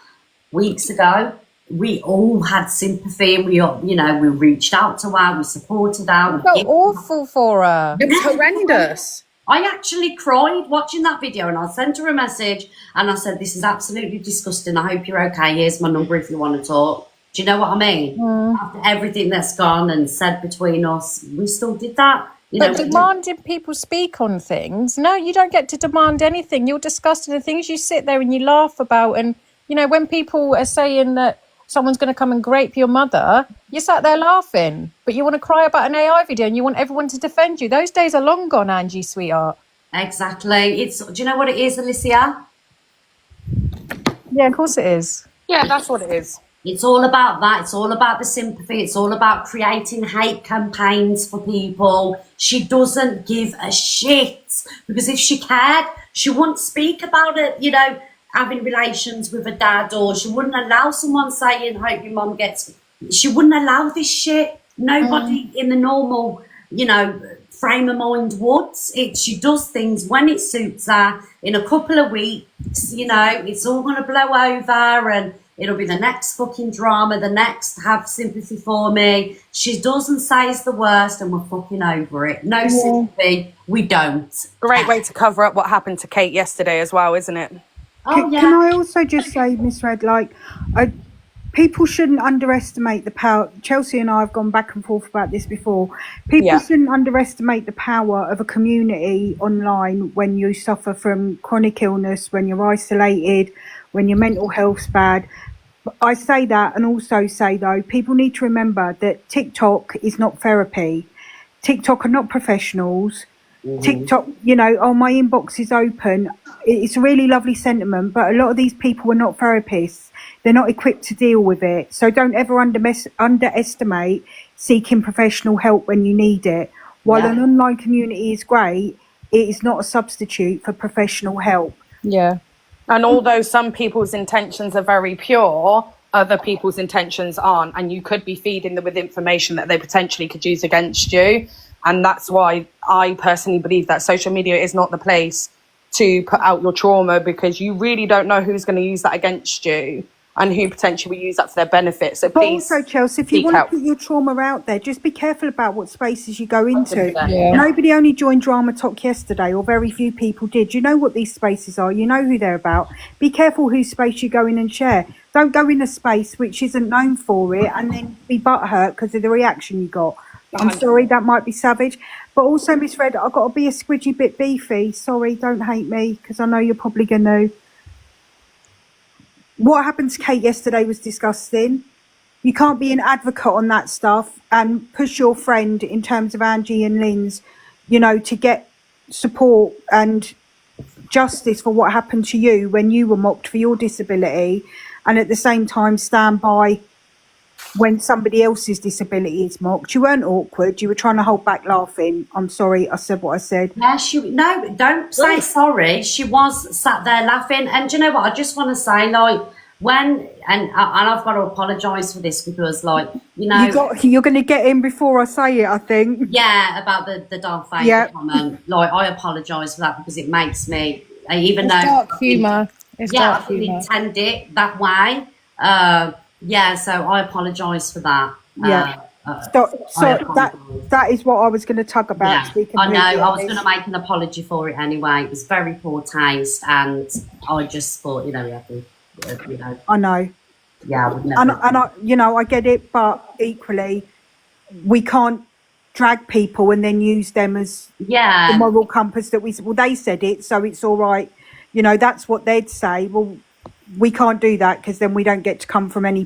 weeks ago, we all had sympathy, and we reached out to her, we supported her. I felt awful for her. It was horrendous. I actually cried watching that video, and I sent her a message and I said, this is absolutely disgusting. I hope you're okay. Here's my number if you want to talk. Do you know what I mean? After everything that's gone and said between us, we still did that. But demanding people speak on things, no, you don't get to demand anything. You're disgusting. The things you sit there and you laugh about, and, you know, when people are saying that someone's going to come and grape your mother, you sat there laughing, but you want to cry about an AI video and you want everyone to defend you. Those days are long gone, Angie, sweetheart. Exactly. Do you know what it is, Alicia? Yeah, of course it is. Yeah, that's what it is. It's all about that. It's all about the sympathy. It's all about creating hate campaigns for people. She doesn't give a shit, because if she cared, she wouldn't speak about it, you know, having relations with a dad, or she wouldn't allow someone saying, hope your mum gets... She wouldn't allow this shit. Nobody in the normal frame of mind would. She does things when it suits her. In a couple of weeks, it's all going to blow over and it'll be the next fucking drama, the next have sympathy for me. She doesn't say it's the worst and we're fucking over it. No sympathy, we don't. Great way to cover up what happened to Kate yesterday as well, isn't it? Oh, yeah. Can I also just say, Miss Red, people shouldn't underestimate the power. Chelsea and I have gone back and forth about this before. People shouldn't underestimate the power of a community online when you suffer from chronic illness, when you're isolated, when your mental health's bad. I say that and also say, though, people need to remember that TikTok is not therapy. TikTok are not professionals. TikTok, my inbox is open. It's a really lovely sentiment, but a lot of these people are not therapists. They're not equipped to deal with it. So don't ever underestimate seeking professional help when you need it. While an online community is great, it is not a substitute for professional help. Yeah. And although some people's intentions are very pure, other people's intentions aren't. And you could be feeding them with information that they potentially could use against you. And that's why I personally believe that social media is not the place to put out your trauma, because you really don't know who's going to use that against you and who potentially will use that for their benefit. So please, also, Chelsea, if you want to put your trauma out there, just be careful about what spaces you go into. Nobody only joined Drama Talk yesterday, or very few people did. You know what these spaces are. You know who they're about. Be careful whose space you go in and share. Don't go in a space which isn't known for it and then be butthurt because of the reaction you got. I'm sorry, that might be savage. But also, Miss Red, I've got to be a squidgy bit beefy. Sorry, don't hate me, because I know you're probably going to. What happened to Kate yesterday was disgusting. You can't be an advocate on that stuff and push your friend in terms of Angie and Lynn's, to get support and justice for what happened to you when you were mocked for your disability, and at the same time stand by when somebody else's disability is mocked. You weren't awkward. You were trying to hold back laughing. I'm sorry, I said what I said. Yeah, no, don't say sorry. She was sat there laughing. And do you know what? I just want to say, and I've got to apologise for this because, you're going to get in before I say it, I think. Yeah, about the dark fake comment. I apologise for that because it makes me, even though dark humour. It's dark I didn't humour. intend it that way. So I apologise for that. That is what I was going to talk about. Yeah, I know. I was going to make an apology for it anyway. It was very poor taste, and I just thought, we have to, I know. Yeah, I would never. And I get it, but equally, we can't drag people and then use them as the moral compass that they said it, so it's all right. That's what they'd say. Well, we can't do that because then we don't get to come from any